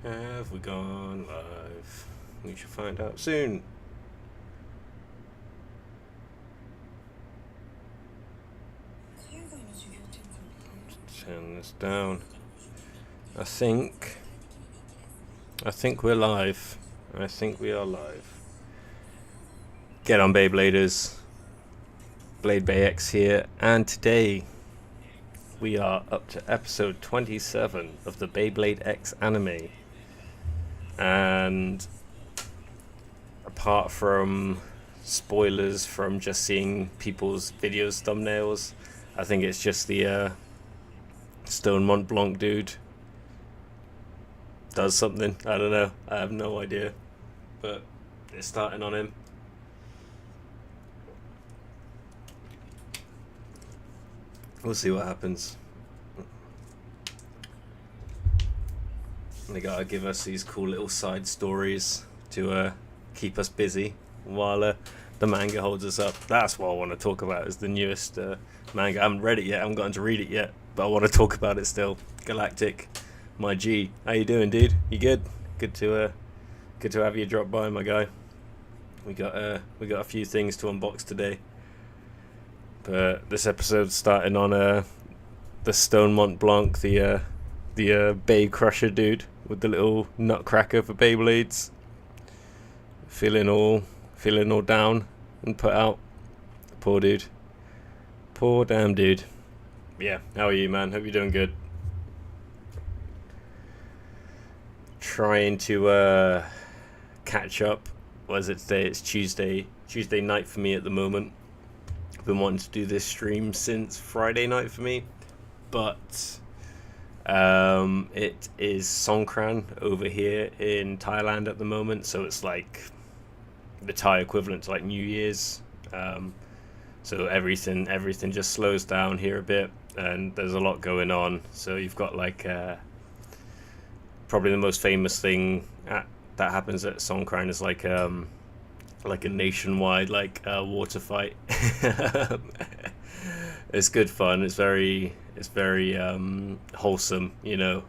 Have we gone live? We should find out soon. Turn this down. I think we're live. I think we are live. Get on, Beybladers. Blade Bay X here, and today we are up to episode 27 of the Beyblade X anime. And apart from spoilers from just seeing people's videos thumbnails, I think it's just the Stone Mont Blanc dude does something. I don't know. I have no idea. But it's starting on him. We'll see what happens. They gotta give us these cool little side stories to keep us busy while the manga holds us up. That's what I want to talk about, is the newest manga. I haven't read it yet, I haven't gotten to read it yet, but I want to talk about it still. Galactic, my G. How you doing, dude? You good? Good to have you drop by, my guy. We got a few things to unbox today. But this episode's starting on the Stone Mont Blanc, the Bay Crusher dude with the little nutcracker for Beyblades. Feeling all down and put out. Poor dude. Poor damn dude. Yeah, how are you, man? Hope you're doing good. Trying to catch up. What is it today? It's Tuesday night for me at the moment. Been wanting to do this stream since Friday night for me, but it is Songkran over here in Thailand at the moment, so it's like the Thai equivalent to like New Year's. So everything just slows down here a bit, and there's a lot going on. So you've got like probably the most famous thing that happens at Songkran is like a nationwide water fight. It's good fun. It's very wholesome, you know.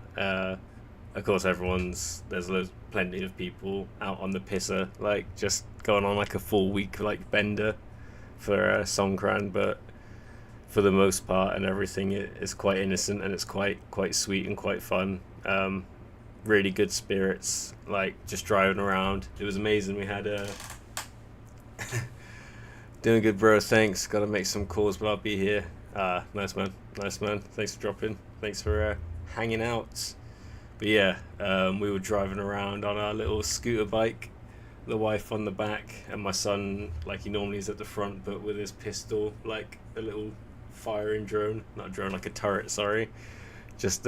Of course, there's plenty of people out on the pisser, like just going on like a full week like bender for Songkran, but for the most part and everything, it's quite innocent and it's quite sweet and quite fun. Really good spirits, like just driving around. It was amazing. We had doing good, bro. Thanks. Gotta make some calls, but I'll be here. Nice man. Thanks for dropping. Thanks for hanging out. But yeah, we were driving around on our little scooter bike, the wife on the back, and my son, like he normally is at the front, but with his pistol, like a little firing drone, not a drone, like a turret, sorry. Just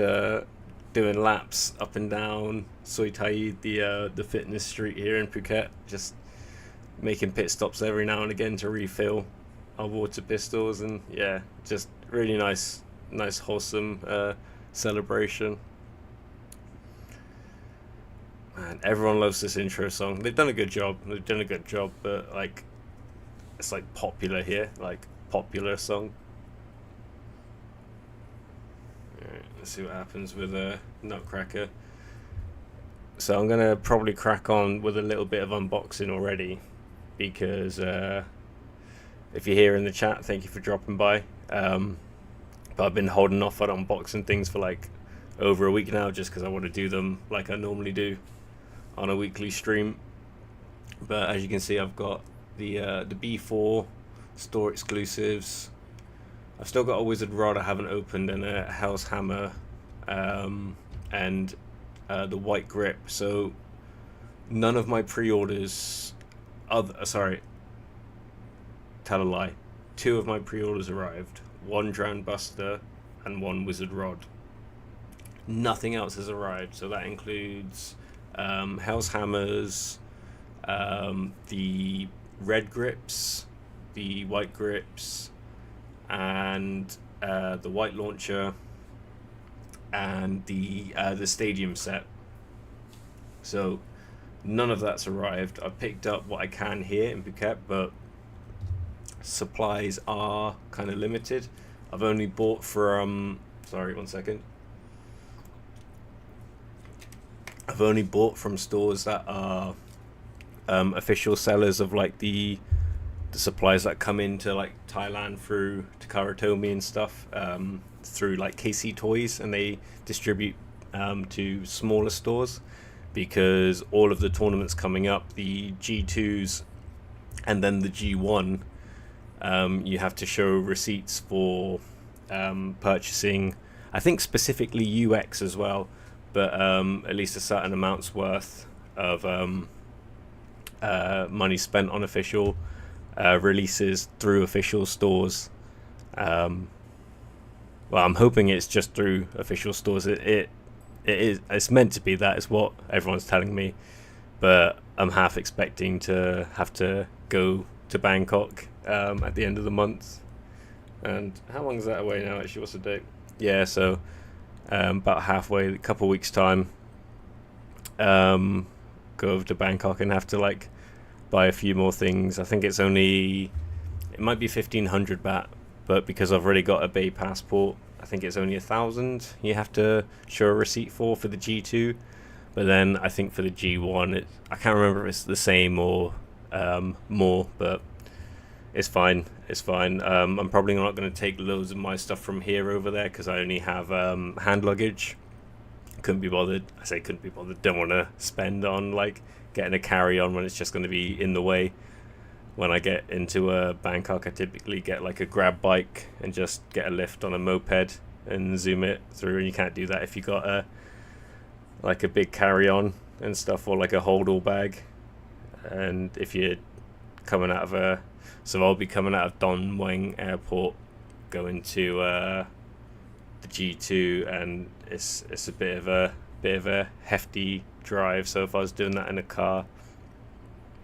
doing laps up and down Soi Thai, the fitness street here in Phuket, just making pit stops every now and again to refill our water pistols, and yeah, just really nice wholesome celebration. Man, everyone loves this intro song. They've done a good job, but like it's like popular here, like popular song. Alright, let's see what happens with Nutcracker. So I'm gonna probably crack on with a little bit of unboxing already, because if you're here in the chat, thank you for dropping by. But I've been holding off on unboxing things for like over a week now, just because I want to do them like I normally do on a weekly stream. But as you can see, I've got the B4 store exclusives. I've still got a Wizard Rod I haven't opened, and a Hell's Hammer, and the White Grip. So none of my pre-orders, tell a lie. 2 of my pre-orders arrived. 1 Drown Buster and 1 Wizard Rod. Nothing else has arrived, so that includes Hell's Hammers, the red grips, the white grips, and the white launcher, and the stadium set. So none of that's arrived. I've picked up what I can here in Phuket, but supplies are kind of limited. I've only bought from, sorry, one second. I've only bought from stores that are official sellers of like the supplies that come into like Thailand through Takara Tomy and stuff, through like KC Toys, and they distribute to smaller stores, because all of the tournaments coming up, the G2s and then the G1, you have to show receipts for purchasing, I think specifically UX as well, but at least a certain amount's worth of money spent on official releases through official stores. Well, I'm hoping it's just through official stores. It's meant to be that, is what everyone's telling me, but I'm half expecting to have to go to Bangkok at the end of the month. And how long is that away now? Actually, what's the date? Yeah, so about halfway, a couple of weeks time. Go over to Bangkok and have to like buy a few more things. I think it might be 1,500 baht, but because I've already got a Bey passport, I think it's only 1,000 you have to show a receipt for the G2. But then I think for the G1, I can't remember if it's the same or more, but it's fine. It's fine. I'm probably not going to take loads of my stuff from here over there, because I only have hand luggage. Couldn't be bothered. I say couldn't be bothered. Don't want to spend on like getting a carry-on when it's just going to be in the way. When I get into Bangkok, I typically get like a grab bike and just get a lift on a moped and zoom it through. And you can't do that if you got like a big carry-on and stuff, or like a hold-all bag. And if you're coming out of so I'll be coming out of Don Mueang Airport, going to the G2, and it's a bit of a hefty drive. So if I was doing that in a car,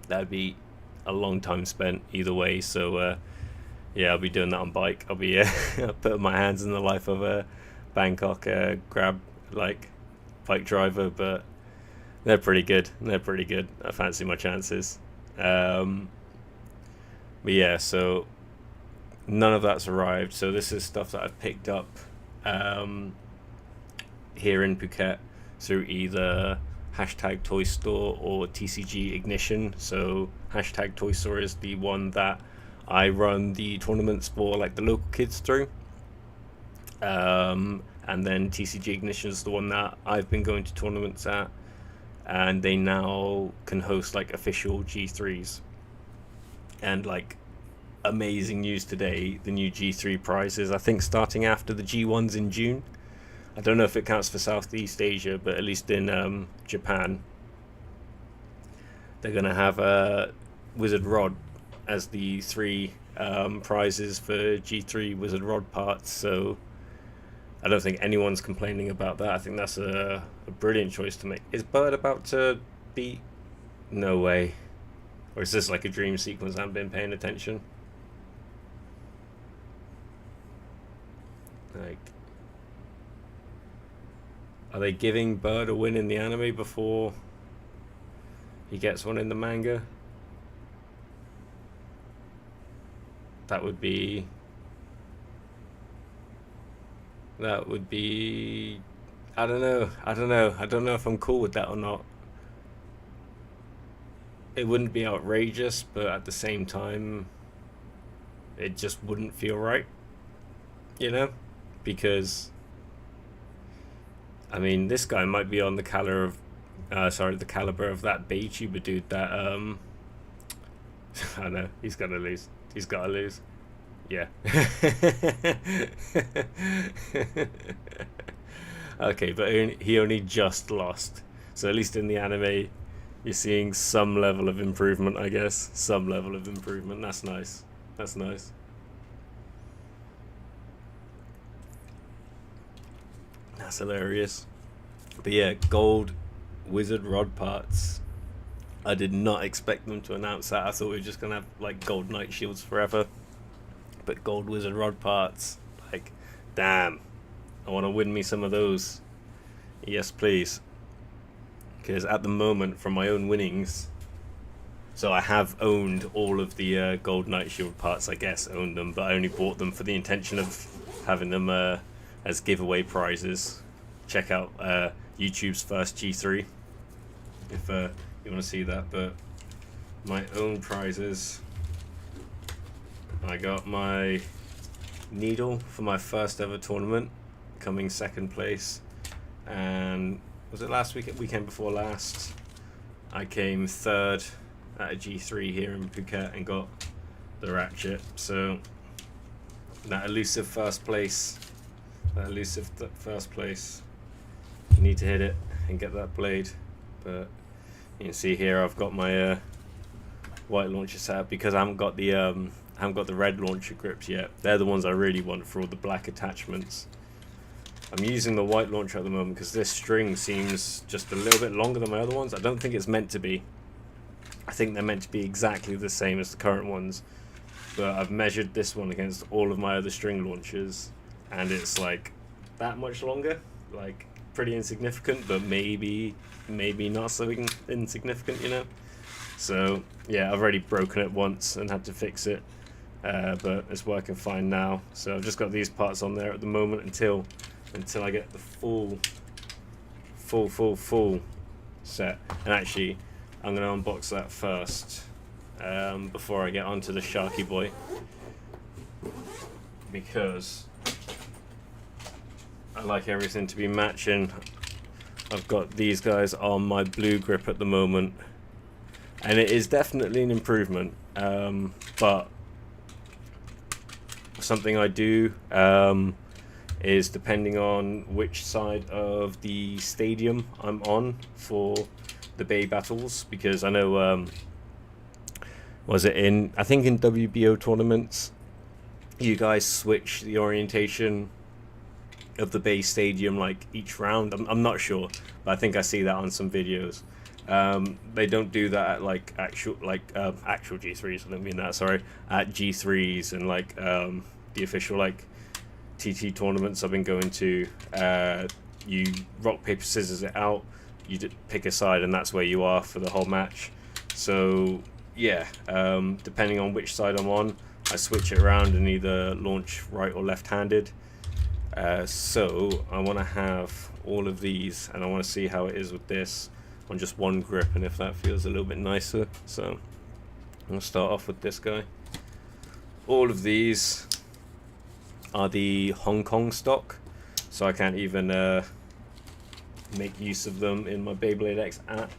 that'd be a long time spent either way. So yeah, I'll be doing that on bike. I'll be putting my hands in the life of a Bangkok grab like bike driver, but they're pretty good. I fancy my chances. But yeah, so none of that's arrived. So this is stuff that I've picked up here in Phuket through either hashtag Toy Store or TCG Ignition. So hashtag Toy Store is the one that I run the tournaments for, like the local kids through. And then TCG Ignition is the one that I've been going to tournaments at, and they now can host like official G3s. And like amazing news today, the new G3 prizes, I think starting after the G1s in June. I don't know if it counts for Southeast Asia, but at least in Japan, they're going to have a Wizard Rod as the three prizes for G3 Wizard Rod parts. So I don't think anyone's complaining about that. I think that's a brilliant choice to make. Is Bird about to beat? No way. Or is this like a dream sequence? I haven't been paying attention. Like, are they giving Bird a win in the anime before he gets one in the manga? That would be I don't know. I don't know if I'm cool with that or not. It wouldn't be outrageous, but at the same time, it just wouldn't feel right, you know? Because, I mean, this guy might be on the caliber of that Beytuber dude that, I know, he's gonna lose. He's gotta lose. Yeah. Okay, but he only just lost. So at least in the anime, you're seeing some level of improvement, I guess. Some level of improvement. That's nice. That's nice. That's hilarious. But yeah, gold Wizard Rod parts. I did not expect them to announce that. I thought we were just going to have like gold Knight Shields forever. But gold Wizard Rod parts. Like, damn. I want to win me some of those. Yes, please. Because at the moment, from my own winnings, so I have owned all of the gold Knight Shield parts, I guess, owned them, but I only bought them for the intention of having them as giveaway prizes. Check out YouTube's first G3 if you want to see that. But my own prizes, I got my needle for my first ever tournament, coming second place, and was it last weekend before last, I came third at a G3 here in Phuket and got the ratchet. So that elusive first place, you need to hit it and get that blade. But you can see here I've got my white launcher set up because I haven't got the red launcher grips yet. They're the ones I really want for all the black attachments. I'm using the white launcher at the moment because this string seems just a little bit longer than my other ones. I don't think it's meant to be. I think they're meant to be exactly the same as the current ones, but I've measured this one against all of my other string launchers and it's like that much longer, like pretty insignificant, but maybe not so insignificant, you know. So yeah, I've already broken it once and had to fix it, but it's working fine now. So I've just got these parts on there at the moment until I get the full set. And actually, I'm going to unbox that first before I get onto the Sharky Boy, because I like everything to be matching. I've got these guys on my blue grip at the moment, and it is definitely an improvement, but something I do is depending on which side of the stadium I'm on for the Bay battles, because I know I think in WBO tournaments you guys switch the orientation of the Bay stadium like each round. I'm not sure, but I think I see that on some videos. They don't do that at like actual G3s. I don't mean that, sorry, at G3s and like the official like TT tournaments I've been going to. You rock paper scissors it out, you pick a side, and that's where you are for the whole match. So yeah, depending on which side I'm on, I switch it around and either launch right or left-handed. So I want to have all of these, and I want to see how it is with this on just one grip and if that feels a little bit nicer. So I'm going to start off with this guy. All of these are the Hong Kong stock, so I can't even make use of them in my Beyblade X app,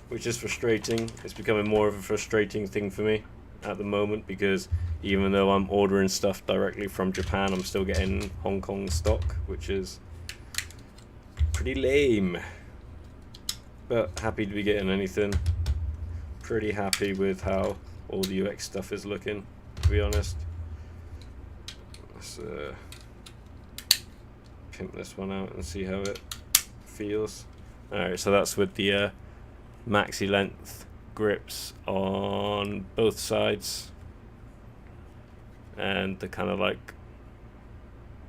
which is frustrating. It's becoming more of a frustrating thing for me at the moment, because even though I'm ordering stuff directly from Japan, I'm still getting Hong Kong stock, which is pretty lame. But happy to be getting anything. Pretty happy with how all the UX stuff is looking, to be honest. Let's pimp this one out and see how it feels. Alright, so that's with the maxi length grips on both sides, and the kind of like,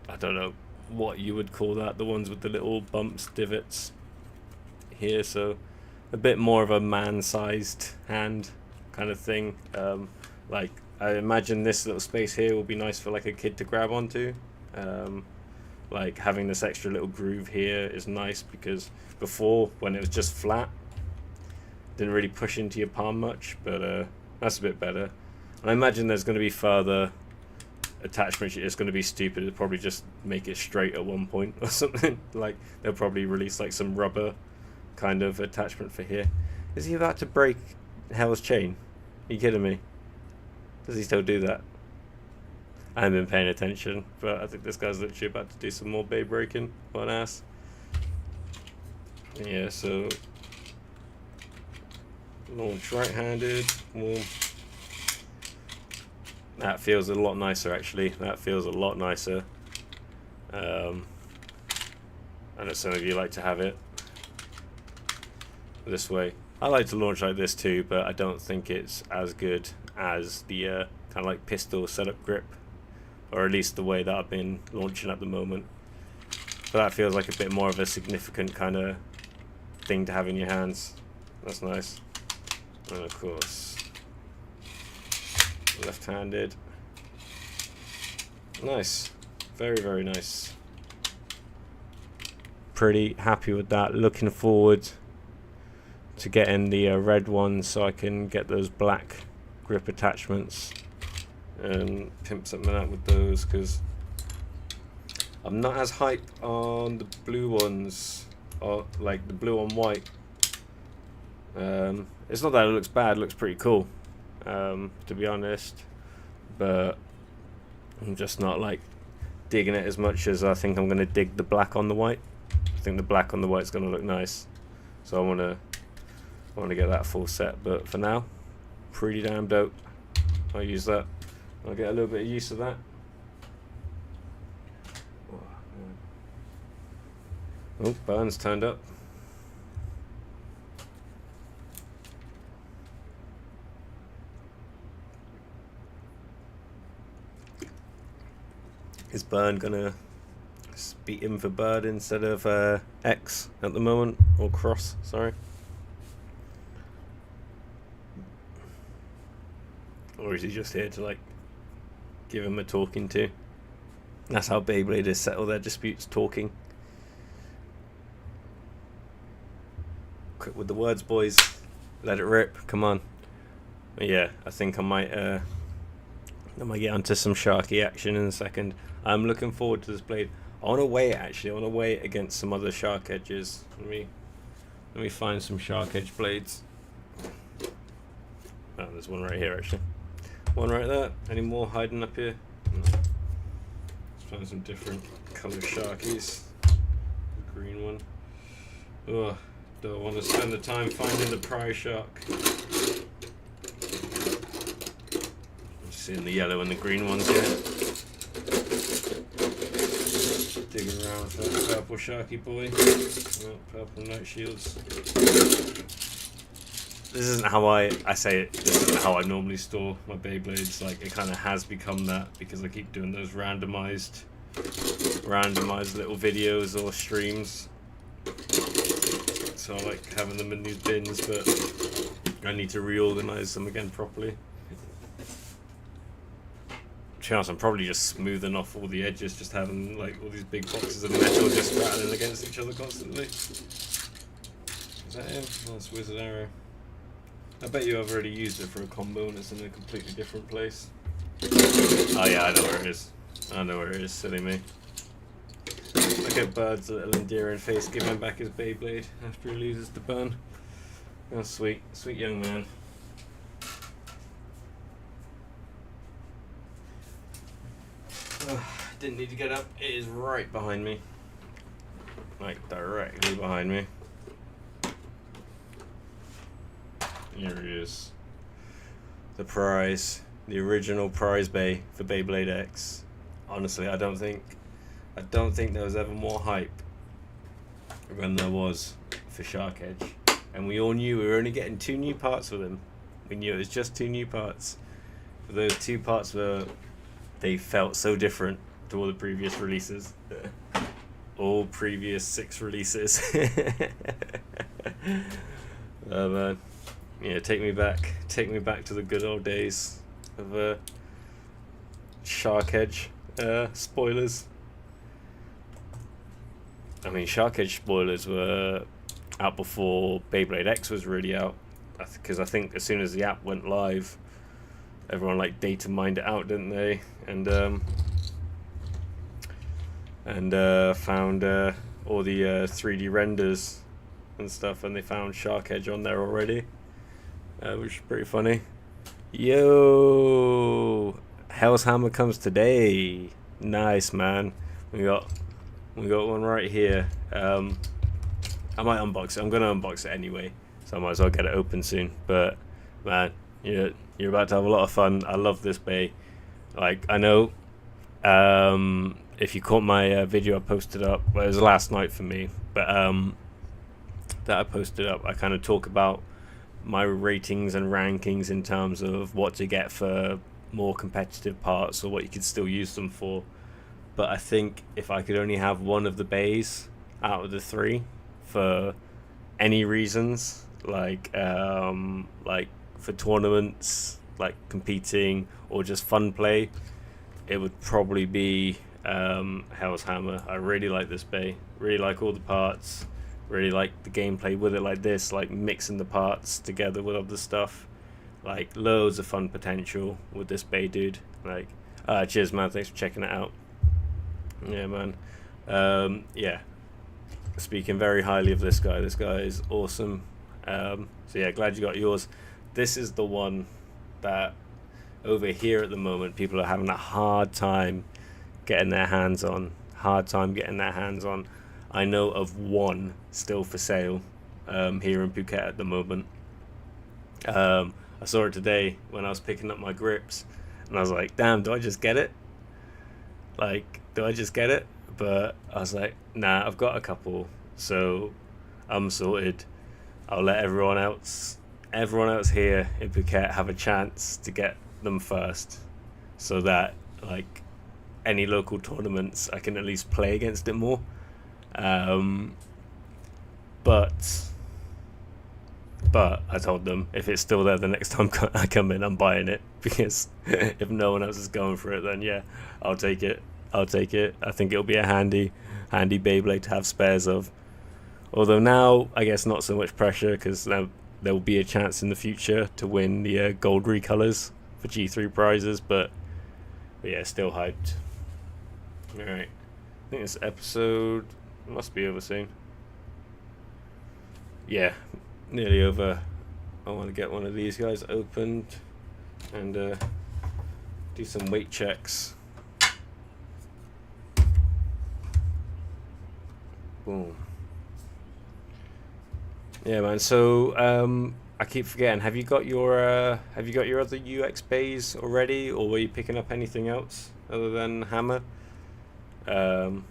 I don't know what you would call that, the ones with the little bumps, divots here, so a bit more of a man-sized hand kind of thing. Like I imagine this little space here will be nice for like a kid to grab onto. Like having this extra little groove here is nice, because before, when it was just flat, didn't really push into your palm much, but that's a bit better. And I imagine there's going to be further attachments. It's going to be stupid. It'll probably just make it straight at one point or something. Like they'll probably release like some rubber kind of attachment for here. Is he about to break Hell's chain? Are you kidding me? Does he still do that? I haven't been paying attention, but I think this guy's literally about to do some more bay breaking. What an ass. Yeah, so launch right-handed. Well, that feels a lot nicer, actually. That feels a lot nicer. I know some of you like to have it this way. I like to launch like this too, but I don't think it's as good as the kind of like pistol setup grip, or at least the way that I've been launching at the moment. But that feels like a bit more of a significant kind of thing to have in your hands. That's nice. And of course, left-handed. Nice. Very, very nice. Pretty happy with that. Looking forward to getting the red ones so I can get those black grip attachments and pimp something out with those, because I'm not as hype on the blue ones, or like the blue on white. It's not that it looks bad, it looks pretty cool, to be honest, but I'm just not like digging it as much as I think I'm going to dig the black on the white. I think the black on the white is going to look nice, so I want to get that full set. But for now, pretty damn dope. I'll use that. I'll get a little bit of use of that. Oh, Burns turned up. Is Burn gonna beat him for Bird instead of X at the moment, or Cross? Sorry. Or is he just here to like give him a talking to? That's how Beybladers settle their disputes, talking. Quick with the words, boys. Let it rip. Come on. But yeah, I think I might get onto some Sharky action in a second. I'm looking forward to this blade. I want to weigh it actually. I want to weigh it against some other shark edges. Let me find some shark edge blades. Oh, there's one right here actually. One right there. Any more hiding up here? No. Let's find some different colour Sharkies. The green one. Oh, don't want to spend the time finding the prize shark. I'm seeing the yellow and the green ones here. Digging around for that purple Sharky boy. Oh, purple night shields. This isn't how I say it. This isn't how I normally store my Beyblades. Like, it kind of has become that because I keep doing those randomized little videos or streams. So I like having them in these bins, but I need to reorganize them again properly. Chance I'm probably just smoothing off all the edges, just having like all these big boxes of metal just rattling against each other constantly. Is that him? Oh, that's Wizard Arrow. I bet you I've already used it for a combo and it's in a completely different place. Oh yeah, I know where it is. I know where it is, silly me. Look at Bird's little endearing face giving back his Beyblade after he loses the burn. Oh, sweet, sweet young man. Didn't need to get up. It is right behind me. Like, directly behind me. Here he is. The prize. The original prize bay for Beyblade X. Honestly, I don't think there was ever more hype than there was for Shark Edge. And we all knew we were only getting 2 new parts with him. We knew it was just 2 new parts. But those 2 parts they felt so different to all the previous releases. All previous 6 releases. Oh man. Yeah, take me back to the good old days of Shark Edge spoilers. I mean, Shark Edge spoilers were out before Beyblade X was really out, because I think as soon as the app went live, everyone like data mined it out, didn't they? And found all the 3D renders and stuff, and they found Shark Edge on there already, which is pretty funny. Yo, Hell's Hammer comes today. Nice, man. We got one right here. I might unbox it. I'm gonna unbox it anyway, so I might as well get it open soon. But man, you're about to have a lot of fun. I love this bay. Like, I know, if you caught my video I posted up, well, it was last night for me, but that I posted up, I kind of talk about my ratings and rankings in terms of what to get for more competitive parts or what you could still use them for. But I think if I could only have one of the bays out of the 3 for any reasons, like for tournaments, like competing, or just fun play, it would probably be Hell's Hammer. I really like this bay, really like all the parts. Really like the gameplay with it like this, like mixing the parts together with other stuff. Like loads of fun potential with this Bey dude. Like, cheers, man. Thanks for checking it out. Yeah, man. Yeah. Speaking very highly of this guy. This guy is awesome. So yeah, glad you got yours. This is the one that over here at the moment people are having a hard time getting their hands on. I know of one still for sale here in Phuket at the moment. I saw it today when I was picking up my grips, and I was like, damn, do I just get it? Like, do I just get it? But I was like, nah, I've got a couple, so I'm sorted. I'll let everyone else here in Phuket have a chance to get them first, so that like any local tournaments I can at least play against it more. But I told them if it's still there the next time I come in, I'm buying it, because if no one else is going for it, then yeah, I'll take it. I think it'll be a handy Beyblade to have spares of. Although now, I guess not so much pressure, because there will be a chance in the future to win the gold recolors for G3 prizes, but yeah, still hyped. Alright, I think this episode must be over soon. Yeah, nearly over. I want to get one of these guys opened and do some weight checks. Boom. Yeah, man. So I keep forgetting. Have you got your other UX bays already, or were you picking up anything else other than hammer? Oh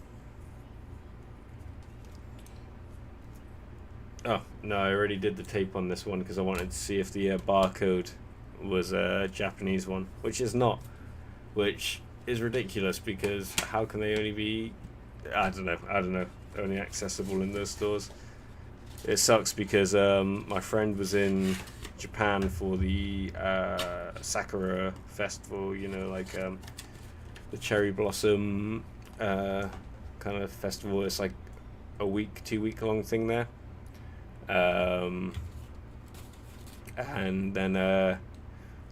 no, I already did the tape on this one because I wanted to see if the barcode was a Japanese one, which is not, which is ridiculous, because how can they only be, I don't know, only accessible in those stores. It sucks because my friend was in Japan for the Sakura festival, you know, like the cherry blossom kind of festival. It's like a 2-week long thing there. And then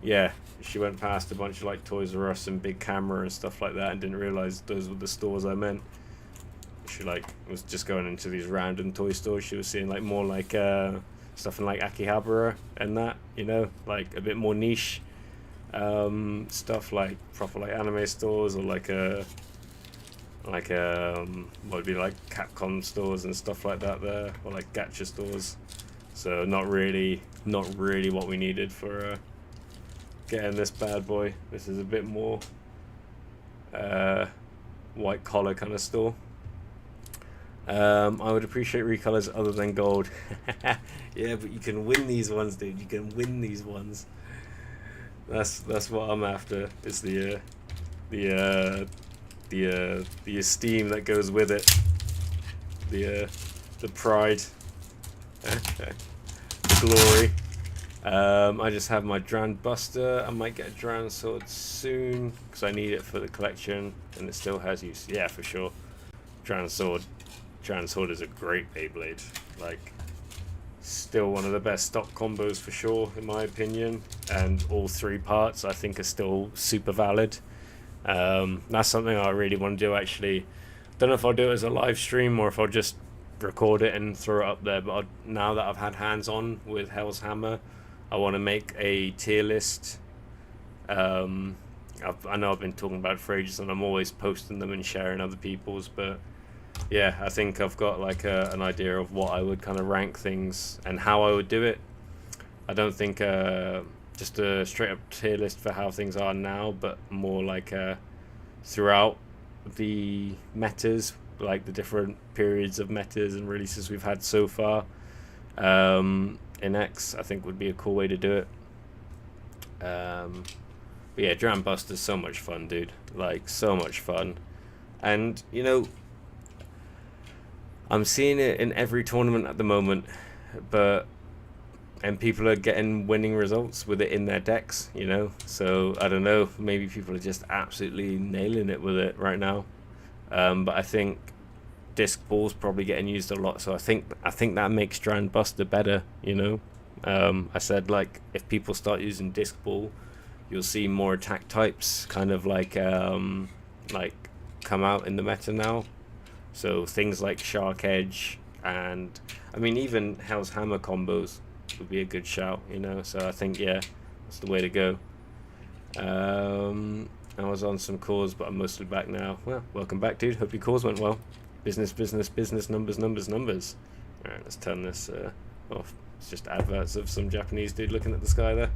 yeah, she went past a bunch of like Toys R Us and Big Camera and stuff like that, and didn't realize those were the stores I meant. She like was just going into these random toy stores. She was seeing like more like stuff in like Akihabara and that, you know, like a bit more niche stuff, like proper like anime stores, or like what would be like Capcom stores and stuff like that there, or like gacha stores. So not really what we needed for getting this bad boy. This is a bit more white collar kind of store. I would appreciate recolors other than gold. Yeah, but you can win these ones, dude. You can win these ones. That's what I'm after. Is the esteem that goes with it. The pride. The glory. I just have my Dran Buster. I might get a Dran Sword soon because I need it for the collection, and it still has use. Yeah, for sure. Dran Sword is a great Beyblade. Like, still one of the best stock combos for sure, in my opinion. And all 3 parts I think are still super valid. That's something I really want to do, actually. Don't know if I'll do it as a live stream or if I'll just record it and throw it up there. But now that I've had hands on with Hell's Hammer, I want to make a tier list. I know I've been talking about it for ages, and I'm always posting them and sharing other people's, but yeah, I think I've got like an idea of what I would kind of rank things and how I would do it. I don't think just a straight up tier list for how things are now, but more like throughout the metas, like the different periods of metas and releases we've had so far. In X, I think would be a cool way to do it. But yeah, Dram Buster's so much fun, dude. Like, so much fun. And, you know, I'm seeing it in every tournament at the moment, and people are getting winning results with it in their decks, you know. So I don't know, maybe people are just absolutely nailing it with it right now. But I think disc ball's probably getting used a lot, so I think that makes Strand Buster better, you know. I said, like, if people start using disc ball, you'll see more attack types kind of like come out in the meta now. So things like Shark Edge, and I mean even Hell's Hammer combos would be a good shout, you know. So I think, yeah, that's the way to go. I was on some calls, but I'm mostly back now. Well, welcome back, dude. Hope your calls went well. Business, business, business, numbers, numbers, numbers. Alright, let's turn this off. It's just adverts of some Japanese dude looking at the sky there.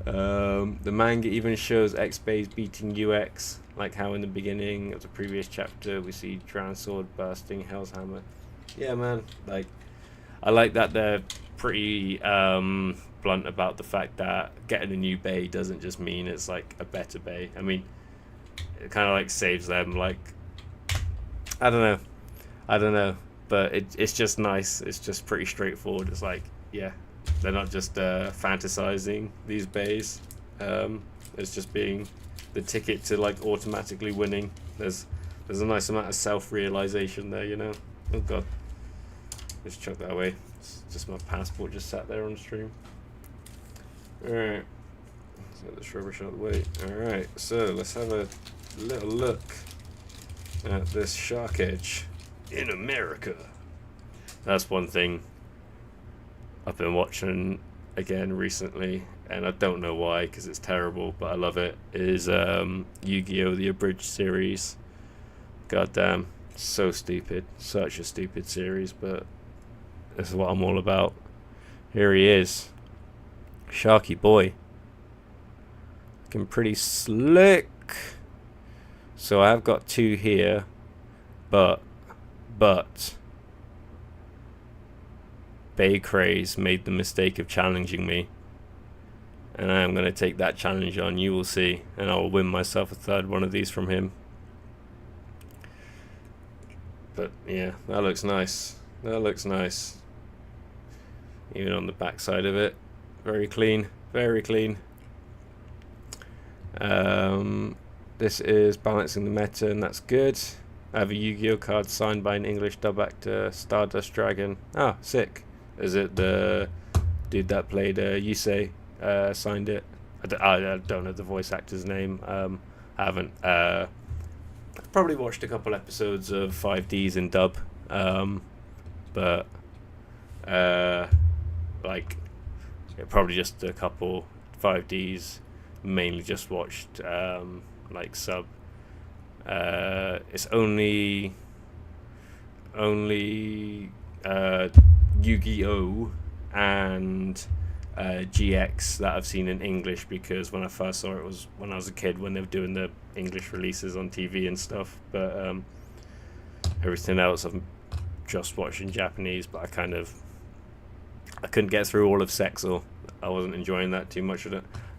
The manga even shows X-Base beating UX, like how in the beginning of the previous chapter we see Drown Sword bursting Hell's Hammer. Yeah, man, like, I like that they're pretty blunt about the fact that getting a new Bey doesn't just mean it's like a better Bey. I mean, it kind of like saves them, like, I don't know, but it's just nice. It's just pretty straightforward. It's like, yeah, they're not just fantasizing these Beys. It's just being the ticket to like automatically winning. There's a nice amount of self-realization there, you know. Oh god, let's chuck that away. It's just my passport just sat there on stream. Alright, let's get this rubbish out of the way. Alright, so let's have a little look at this Shark Edge in America. That's one thing I've been watching again recently, and I don't know why, because it's terrible, but I love it, is Yu-Gi-Oh! The Abridged series. Goddamn, so stupid. Such a stupid series, but this is what I'm all about. Here he is. Sharky boy. Looking pretty slick. So I have got two here, but Bey Craze made the mistake of challenging me, and I am going to take that challenge on. You will see, and I will win myself a third one of these from him. But yeah, that looks nice. That looks nice. Even on the back side of it, very clean, very clean. This is balancing the meta, and that's good. I have a Yu-Gi-Oh card signed by an English dub actor, Stardust Dragon. Ah, sick. Is it the dude that played Yusei signed it? I don't know the voice actor's name. I haven't. I've probably watched a couple episodes of 5Ds in dub, but like, yeah, probably just a couple 5Ds. Mainly just watched like sub. It's only Yu-Gi-Oh and GX that I've seen in English, because when I first saw it was when I was a kid, when they were doing the English releases on TV and stuff. But everything else I've just watched in Japanese. But I couldn't get through all of Sexel. I wasn't enjoying that too much.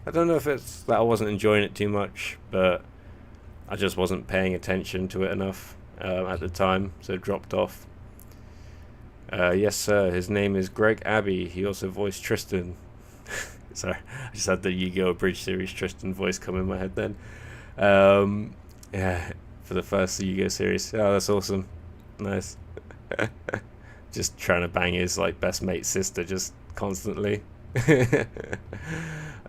I don't know if it's that I wasn't enjoying it too much, but I just wasn't paying attention to it enough at the time, so it dropped off. Yes, sir. His name is Greg Abbey. He also voiced Tristan. Sorry, I just had the Yu-Gi-Oh! Bridge series Tristan voice come in my head then. Yeah, for the first Yu-Gi-Oh! Series. Oh, that's awesome. Nice. Just trying to bang his like best mate's sister just constantly.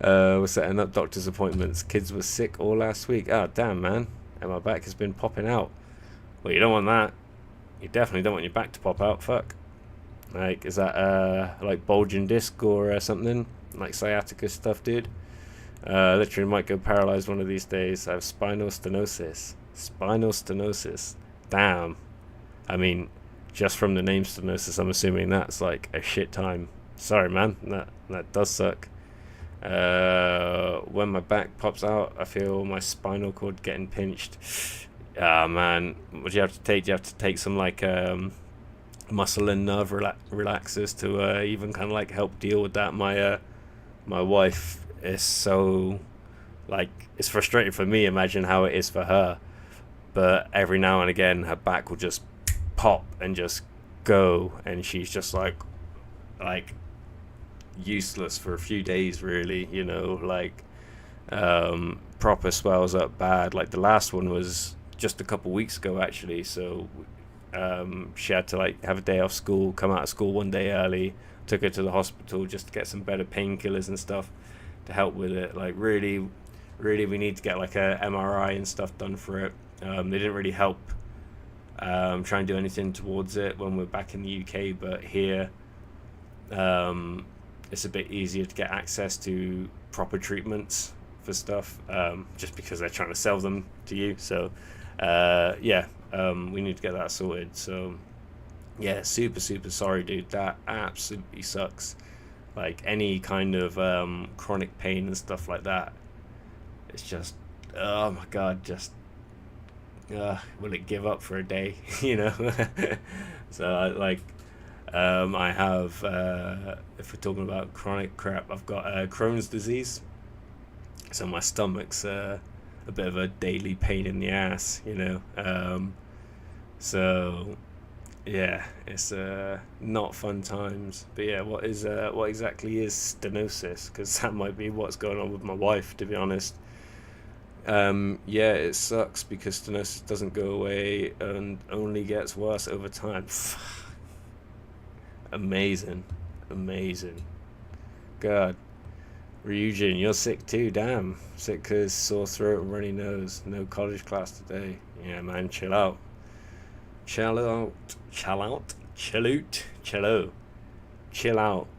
We're setting up doctor's appointments. Kids were sick all last week. Oh, damn, man. And my back has been popping out. Well, you don't want that. You definitely don't want your back to pop out. Fuck. Like, is that like bulging disc or something? Like sciatica stuff, dude? Literally might go paralyzed one of these days. I have spinal stenosis. Spinal stenosis. Damn. I mean, just from the name stenosis, I'm assuming that's like a shit time. Sorry, man. That does suck. When my back pops out, I feel my spinal cord getting pinched. Ah, man. What do you have to take? Do you have to take some like muscle and nerve relaxers to even kind of like help deal with that? My wife is so, like, it's frustrating for me. Imagine how it is for her. But every now and again, her back will just pop and just go, and she's just like useless for a few days, really, you know, like proper swells up bad. Like the last one was just a couple weeks ago actually. So she had to like have a day off school, come out of school one day early, took her to the hospital just to get some better painkillers and stuff to help with it. Like really, really, we need to get like a MRI and stuff done for it. They didn't really help try and do anything towards it when we're back in the UK, but here it's a bit easier to get access to proper treatments for stuff, just because they're trying to sell them to you. So we need to get that sorted. So yeah, super sorry, dude. That absolutely sucks. Like any kind of chronic pain and stuff like that, it's just, oh my god, just will it give up for a day? You know. So I have, if we're talking about chronic crap, I've got Crohn's disease, so my stomach's a bit of a daily pain in the ass, you know. So yeah, it's not fun times. But yeah, what exactly is stenosis? Because that might be what's going on with my wife, to be honest. Yeah, it sucks because stenosis doesn't go away and only gets worse over time. Amazing. God, Ryujin, you're sick too. Damn, sick cause sore throat and runny nose. No college class today. Yeah, man, chill out, chill out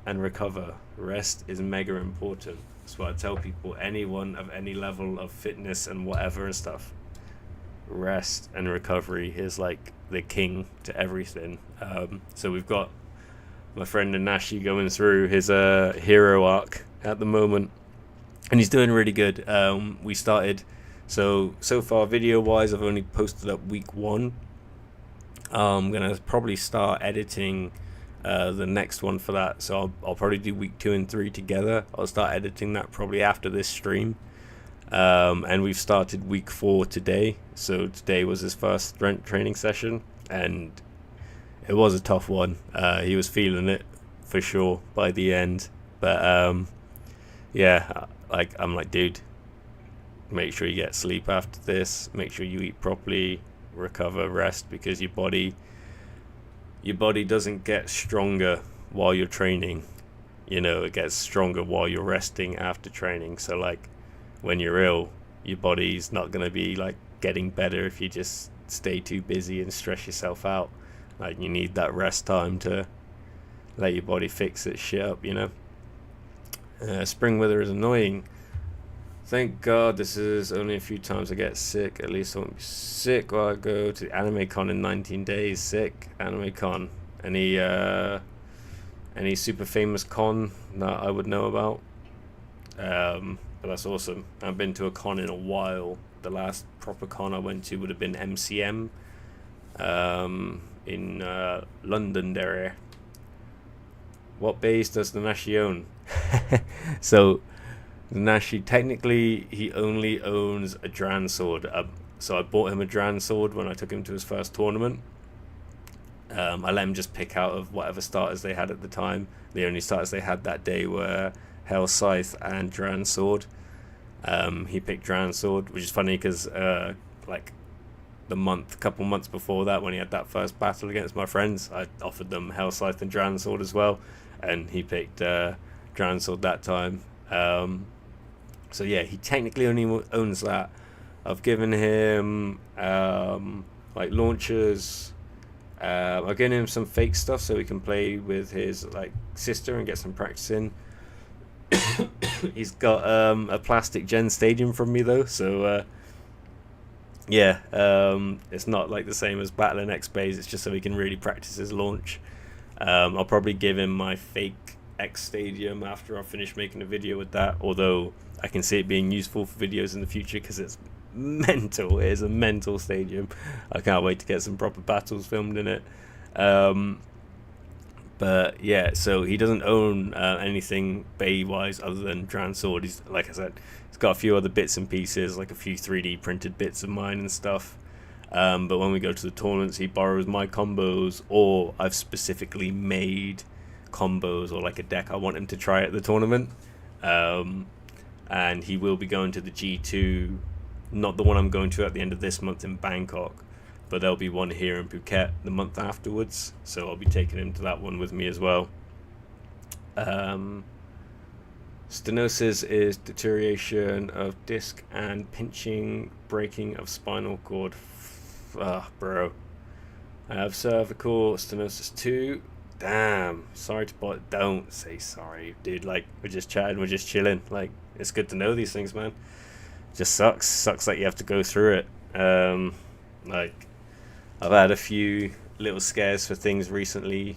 and recover. Rest is mega important. That's what I tell people. Anyone of any level of fitness and whatever and stuff, rest and recovery is like the king to everything. So we've got my friend Anashi going through his hero arc at the moment, and he's doing really good. We started, so far video wise I've only posted up week 1. I'm gonna probably start editing the next one for that, so I'll probably do week 2 and 3 together. I'll start editing that probably after this stream. And we've started week 4 today, so today was his first strength training session, and it was a tough one. He was feeling it for sure by the end, but yeah, like I'm like, dude, make sure you get sleep after this, make sure you eat properly, recover, rest, because your body doesn't get stronger while you're training, you know, it gets stronger while you're resting after training. So like when you're ill, your body's not going to be like getting better if you just stay too busy and stress yourself out. Like you need that rest time to let your body fix its shit up, you know. Spring weather is annoying. Thank God this is only a few times I get sick. At least I won't be sick while I go to the Anime Con in 19 days. Sick. Anime Con. Any super famous con that I would know about? But that's awesome. I haven't been to a con in a while. The last proper con I went to would have been MCM in London there. What base does the Nashi own? So the Nashi, technically he only owns a Dran sword. So I bought him a Dran sword when I took him to his first tournament. I let him just pick out of whatever starters they had at the time. The only starters they had that day were Hell Scythe and Dran sword. He picked Dran sword, which is funny because like couple months before that, when he had that first battle against my friends, I offered them Hell Scythe and Dran sword as well, and he picked Dran sword that time. So yeah, he technically only owns that. I've given him like launchers. I've given him some fake stuff so he can play with his like sister and get some practice in. He's got a plastic Gen Stadium from me though, so yeah, it's not like the same as Battling X Bays. It's just so he can really practice his launch. I'll probably give him my fake X Stadium after I finish making a video with that, although I can see it being useful for videos in the future because it's mental. It is a mental stadium. I can't wait to get some proper battles filmed in it. But yeah, so he doesn't own anything Bay wise other than Dran sword. He's, like I said, he's got a few other bits and pieces, like a few 3D printed bits of mine and stuff. But when we go to the tournaments, he borrows my combos, or I've specifically made combos or like a deck I want him to try at the tournament. And he will be going to the G2 Not the one I'm going to at the end of this month in Bangkok, but there'll be one here in Phuket the month afterwards. So I'll be taking him to that one with me as well. Stenosis is deterioration of disc and pinching, breaking of spinal cord. Bro. I have cervical stenosis too. Damn. Sorry to bother. Don't say sorry, dude. Like, we're just chatting, we're just chilling. Like, it's good to know these things, man. Just sucks that you have to go through it. Like, I've had a few little scares for things recently.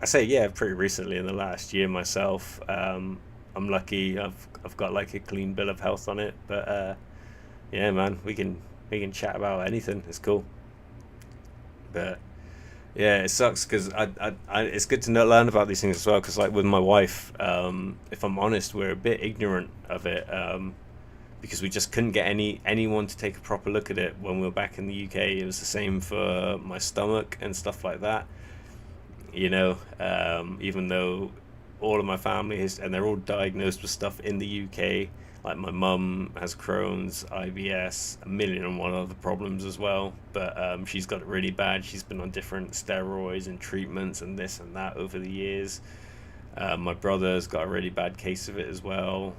I say, yeah, pretty recently in the last year myself. I'm lucky. I've got like a clean bill of health on it. But yeah, man, we can chat about anything. It's cool. But yeah, it sucks because it's good to learn about these things as well. Because like with my wife, if I'm honest, we're a bit ignorant of it. Because we just couldn't get anyone to take a proper look at it when we were back in the UK. It was the same for my stomach and stuff like that. You know, even though all of my family is, and they're all diagnosed with stuff in the UK. Like my mum has Crohn's, IBS, a million and one other problems as well. But she's got it really bad. She's been on different steroids and treatments and this and that over the years. My brother's got a really bad case of it as well.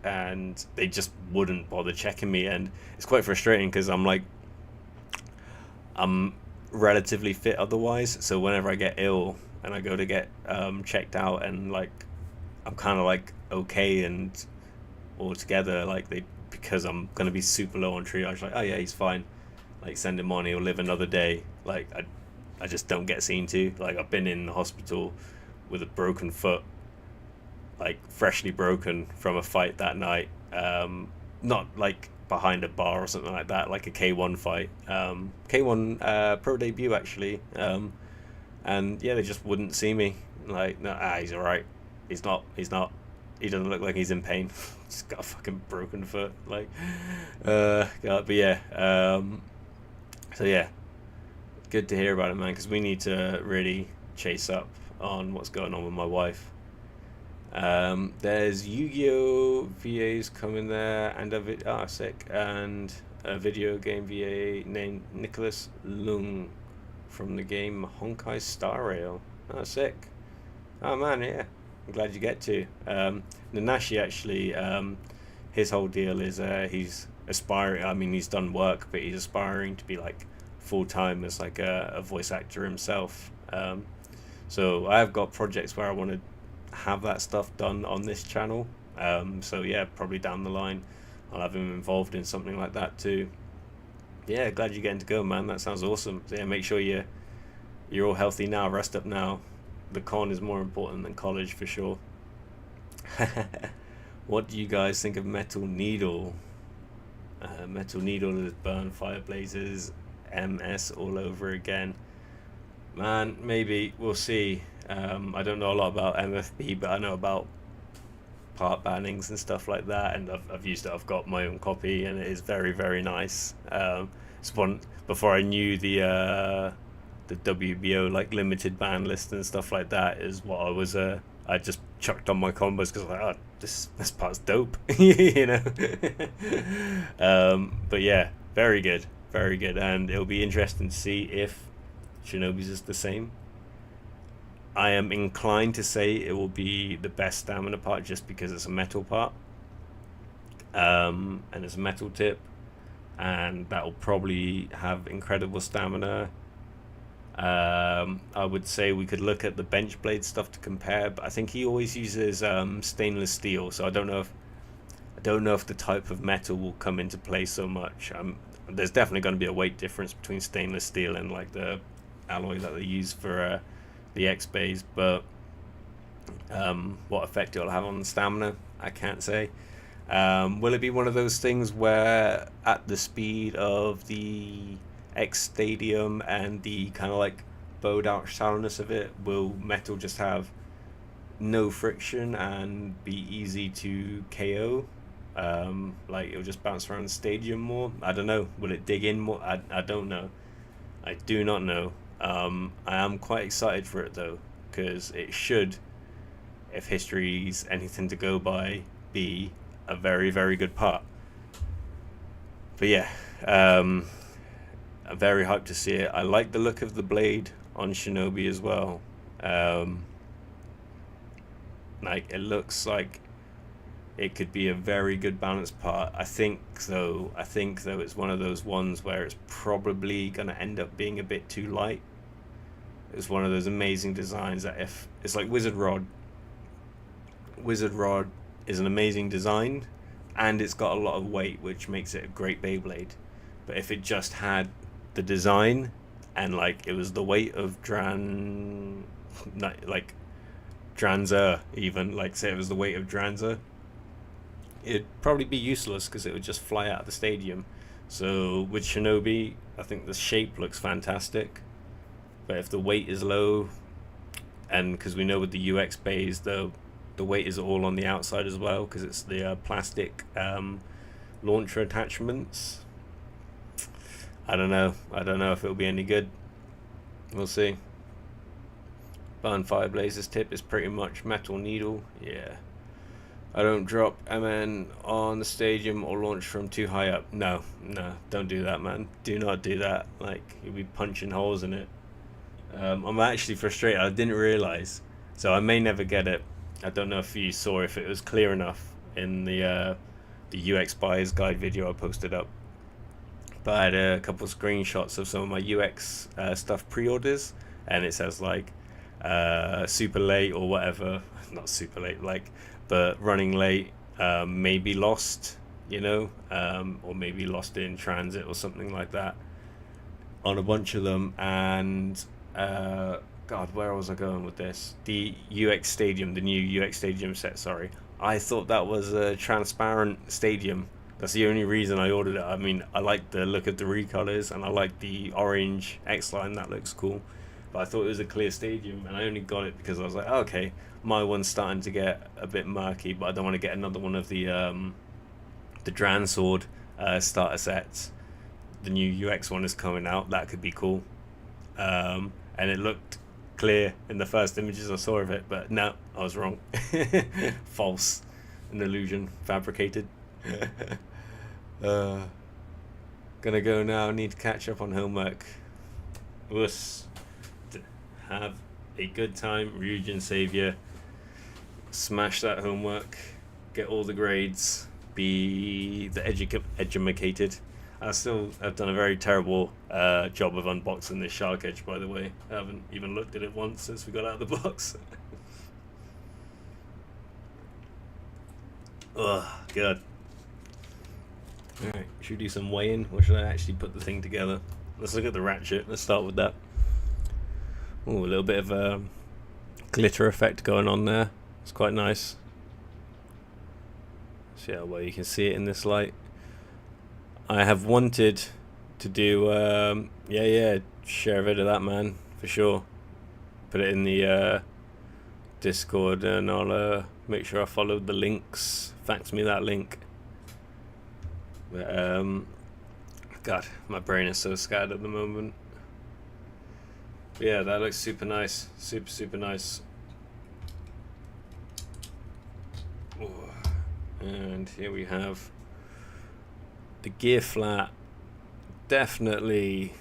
And they just wouldn't bother checking me, and it's quite frustrating because I'm relatively fit otherwise, so whenever I get ill and I go to get checked out, and like I'm kind of like okay and all together, like because I'm gonna be super low on triage, like, oh yeah, he's fine, like send him on, he'll live another day. Like I just don't get seen to. Like I've been in the hospital with a broken foot, like freshly broken from a fight that night, not like behind a bar or something like that, like a K1 fight, K1 pro debut actually, and yeah, they just wouldn't see me. Like, no, he's all right, he's not, he doesn't look like he's in pain. Just got a fucking broken foot, like, God, but yeah, so yeah, good to hear about it, man, because we need to really chase up on what's going on with my wife. There's Yu-Gi-Oh! VAs coming there, and sick, and a video game VA named Nicholas Lung from the game Honkai Star Rail. Oh, sick. Oh man, yeah. I'm glad you get to. Nanashi actually, his whole deal is he's aspiring. I mean, he's done work, but he's aspiring to be like full time as like a voice actor himself. So I've got projects where I want to have that stuff done on this channel. So yeah, probably down the line I'll have him involved in something like that too. Yeah, glad you're getting to go, man. That sounds awesome. So yeah, make sure you're all healthy now, rest up now. The con is more important than college for sure. What do you guys think of Metal Needle? Metal Needle is burn fire blazes, MS all over again. Man, maybe we'll see. I don't know a lot about MFB, but I know about part bannings and stuff like that, and I've used it. I've got my own copy, and it is very, very nice. It's one before I knew the WBO like limited ban list and stuff like that is what I just chucked on my combos because I was like, oh, this part's dope. You know. But yeah, very good, and it'll be interesting to see if Shinobi's is the same. I am inclined to say it will be the best stamina part just because it's a metal part, and it's a metal tip, and that will probably have incredible stamina. I would say we could look at the bench blade stuff to compare, but I think he always uses stainless steel, so I don't know if the type of metal will come into play so much. There's definitely going to be a weight difference between stainless steel and like the alloy that they use for the X-Bays, but what effect it will have on the stamina, I can't say. Will it be one of those things where at the speed of the X Stadium and the kind of like bowed out shallowness of it, will metal just have no friction and be easy to KO? Like it'll just bounce around the stadium more? I don't know. Will it dig in more? I don't know. I do not know. I am quite excited for it though, because it should, if history's anything to go by, be a very, very good part. But yeah, I'm very hyped to see it. I like the look of the blade on Shinobi as well. Um, like it looks like it could be a very good balanced part. I think though it's one of those ones where it's probably gonna end up being a bit too light. It's one of those amazing designs that if it's like Wizard Rod. Wizard Rod is an amazing design, and it's got a lot of weight, which makes it a great Beyblade. But if it just had the design and like it was the weight of like Dranzer, even like say it was the weight of Dranzer, it'd probably be useless because it would just fly out of the stadium. So with Shinobi, I think the shape looks fantastic, but if the weight is low, and because we know with the UX bays the weight is all on the outside as well because it's the plastic launcher attachments. I don't know if it'll be any good. We'll see. Burn Fire Blazer's tip is pretty much metal needle. Yeah. I don't drop MN on the stadium or launch from too high up. No, don't do that, man. Do not do that. Like, you'll be punching holes in it. I'm actually frustrated. I didn't realize. So I may never get it. I don't know if you saw if it was clear enough in the UX buyer's guide video I posted up. But I had a couple of screenshots of some of my UX stuff pre-orders, and it says like super late or whatever. Not super late, like, but running late, maybe lost, or maybe lost in transit or something like that on a bunch of them. And God, where was I going with this? The UX Stadium, the new UX Stadium set, sorry. I thought that was a transparent stadium. That's the only reason I ordered it. I mean, I like the look of the recolors, and I like the orange X-Line, that looks cool. But I thought it was a clear stadium, and I only got it because I was like, oh, okay, my one's starting to get a bit murky, but I don't want to get another one of the Dran Sword starter sets. The new UX one is coming out. That could be cool. And it looked clear in the first images I saw of it, but no, I was wrong. False. An illusion. Fabricated. Gonna go now. Need to catch up on homework. Wuss. Have a good time. Ryujin Savior. Smash that homework. Get all the grades. Be the educated. I've done a very terrible job of unboxing this Shark Edge, by the way. I haven't even looked at it once since we got out of the box. Ugh, good. Alright, should we do some weighing, or should I actually put the thing together? Let's look at the ratchet. Let's start with that. Oh, a little bit of a glitter effect going on there. It's quite nice. See how well you can see it in this light. I have wanted to do, share a vid of that, man, for sure. Put it in the Discord, and I'll make sure I follow the links. Fax me that link. But, God, my brain is so scattered at the moment. But yeah, that looks super nice. Super nice. Ooh. And here we have the gear flat. Definitely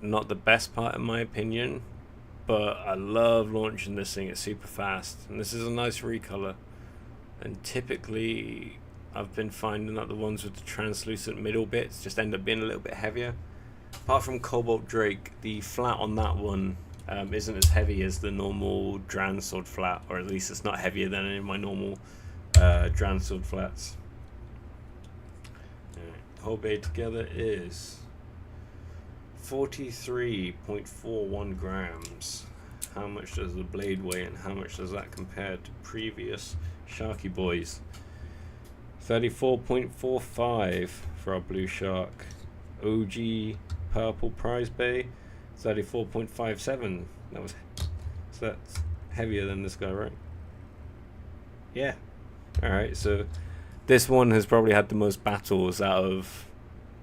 not the best part in my opinion, but I love launching this thing. It's super fast, and this is a nice recolor. And typically I've been finding that the ones with the translucent middle bits just end up being a little bit heavier. Apart from Cobalt Drake, the flat on that one isn't as heavy as the normal Dran Sword flat, or at least it's not heavier than any of my normal Dran Sword flats. Whole bay together is 43.41 grams. How much does the blade weigh, and how much does that compare to previous Sharky Boys? 34.45 for our blue shark. OG purple prize bay, 34.57. So that's heavier than this guy, right? Yeah. Alright, so this one has probably had the most battles out of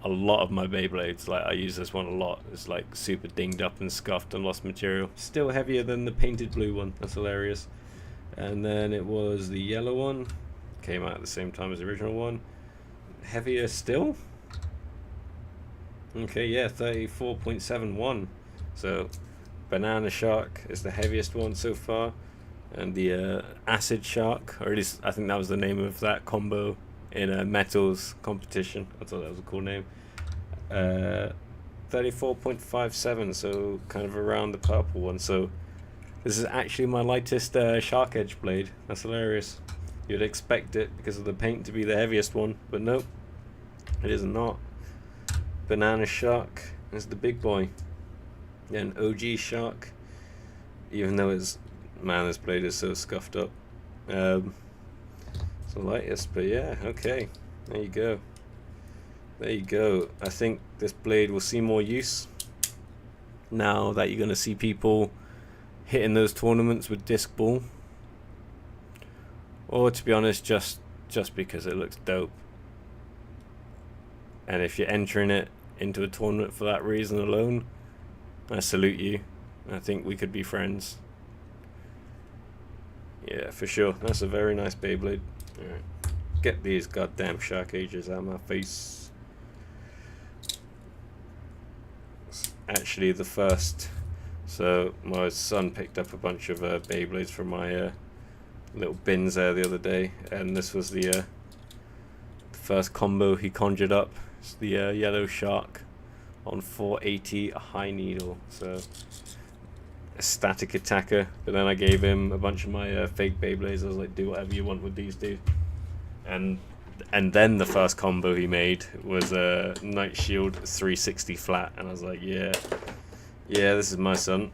a lot of my Beyblades. Like, I use this one a lot. It's like super dinged up and scuffed and lost material. Still heavier than the painted blue one. That's hilarious. And then it was the yellow one. Came out at the same time as the original one. heavier still. Okay, yeah, 34.71. So Banana Shark is the heaviest one so far, and the Acid Shark, or at least I think that was the name of that combo in a metals competition. I thought that was a cool name. 34.57, so kind of around the purple one. So this is actually my lightest Shark Edge blade. That's hilarious. You'd expect it because of the paint to be the heaviest one, but nope, it is not. Banana Shark is the big boy. Yeah, an OG Shark, even though it's, man, this blade is so scuffed up. It's the lightest, but yeah, okay, there you go. There you go. I think this blade will see more use now that you're going to see people hitting those tournaments with disc ball, or to be honest, just because it looks dope. And if you're entering it into a tournament for that reason alone, I salute you. I think we could be friends. Yeah, for sure. That's a very nice Beyblade. Alright. Get these goddamn Shark Ages out of my face. It's actually the first. So my son picked up a bunch of Beyblades from my little bins there the other day, and this was the first combo he conjured up. It's the yellow shark on 480 high needle. So a static attacker, but then I gave him a bunch of my fake Beyblades. I was like, do whatever you want with these, dude. And then the first combo he made was a Night Shield 360 flat, and I was like, yeah, this is my son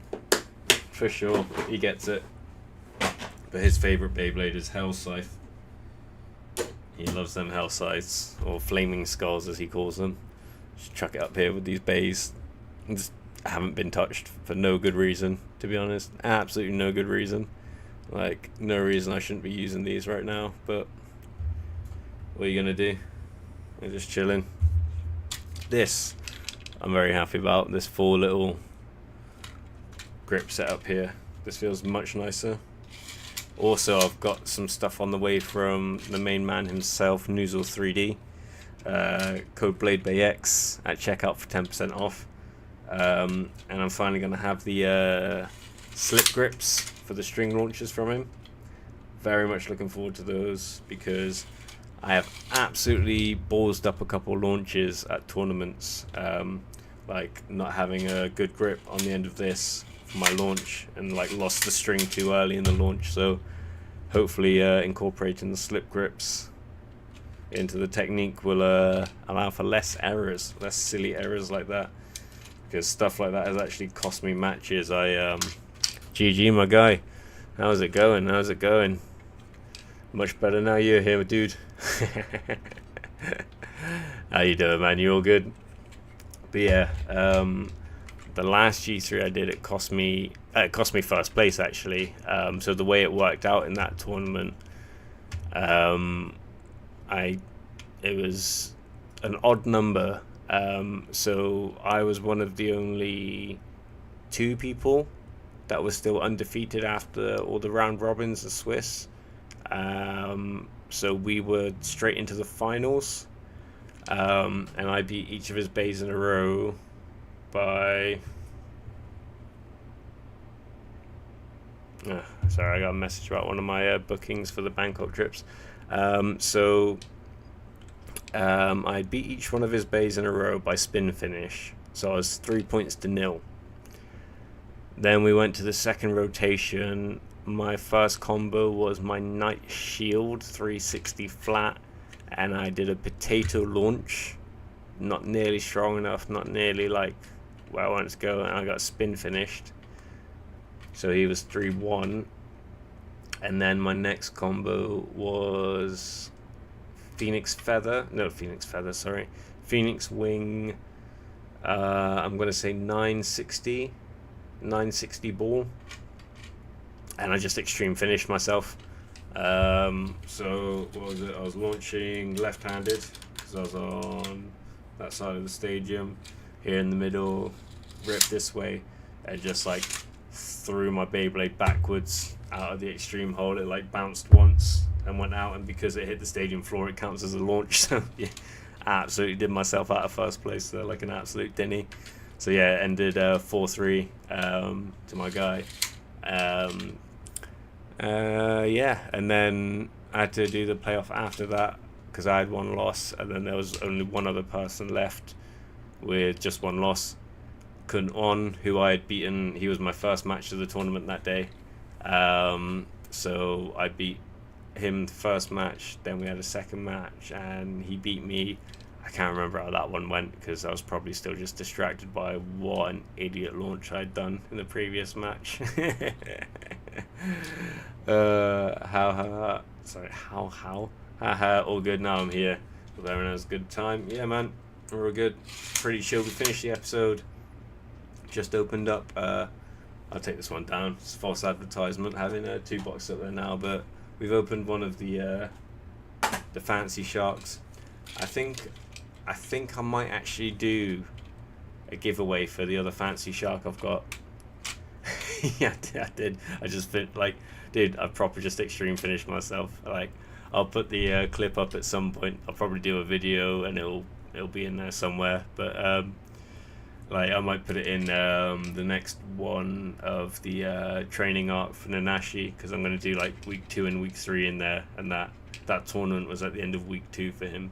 for sure. He gets it. But his favorite Beyblade is Hell Scythe. He loves them Hell Scythes, or Flaming Skulls as he calls them. Just chuck it up here with these bays. Just haven't been touched for no good reason, to be honest. Absolutely no good reason. Like, no reason I shouldn't be using these right now, but what are you gonna do? They're just chilling. This I'm very happy about, this 4 little grip setup here. This feels much nicer. Also, I've got some stuff on the way from the main man himself, Noozle 3D. Code BladeBayX at checkout for 10% off. And I'm finally going to have the slip grips for the string launchers from him. Very much looking forward to those, because I have absolutely ballsed up a couple launches at tournaments. Like not having a good grip on the end of this for my launch, and like lost the string too early in the launch. So hopefully incorporating the slip grips into the technique will allow for less errors, less silly errors like that, because stuff like that has actually cost me matches. GG my guy, how's it going? Much better now you're here, dude. How you doing, man? You all good? But yeah, the last G3 I did, it cost me first place actually. So the way it worked out in that tournament, it was an odd number. So I was one of the only 2 people that was still undefeated after all the round robins and Swiss. So we were straight into the finals, and I beat each of his bays in a row by sorry, I got a message about one of my bookings for the Bangkok trips. I beat each one of his bays in a row by spin finish, so I was 3 points to 0. Then we went to the second rotation. My first combo was my Night Shield 360 flat, and I did a potato launch, not nearly strong enough, not nearly like where I wanted to go, and I got spin finished. So he was 3-1. And then my next combo was Phoenix Wing, I'm going to say 960 ball. And I just extreme finished myself. So what was it? I was launching left-handed because I was on that side of the stadium. Here in the middle, ripped this way, and just like threw my Beyblade backwards out of the extreme hole. It like bounced once and went out, and because it hit the stadium floor, it counts as a launch. So yeah, I absolutely did myself out of first place there, like an absolute dinny. So yeah, it ended 4-3 to my guy. Yeah, and then I had to do the playoff after that because I had one loss, and then there was only one other person left with just one loss. Kun On, who I had beaten, he was my first match of the tournament that day. So I beat him the first match, then we had a second match, and he beat me. I can't remember how that one went because I was probably still just distracted by what an idiot launch I'd done in the previous match. All good. Now I'm here. Hope everyone has a good time. Yeah, man, we're all good. Pretty chill. We finished the episode. Just opened up. I'll take this one down. It's false advertisement having a 2-box up there now, but we've opened one of the fancy sharks. I think I might actually do a giveaway for the other fancy shark I've got. Yeah, I did. I just dude, I proper just extreme finished myself. Like, I'll put the clip up at some point. I'll probably do a video and it'll be in there somewhere. But like, I might put it in the next one of the training arc for Nanashi, because I'm gonna do like week 2 and week 3 in there, and that tournament was at the end of week 2 for him.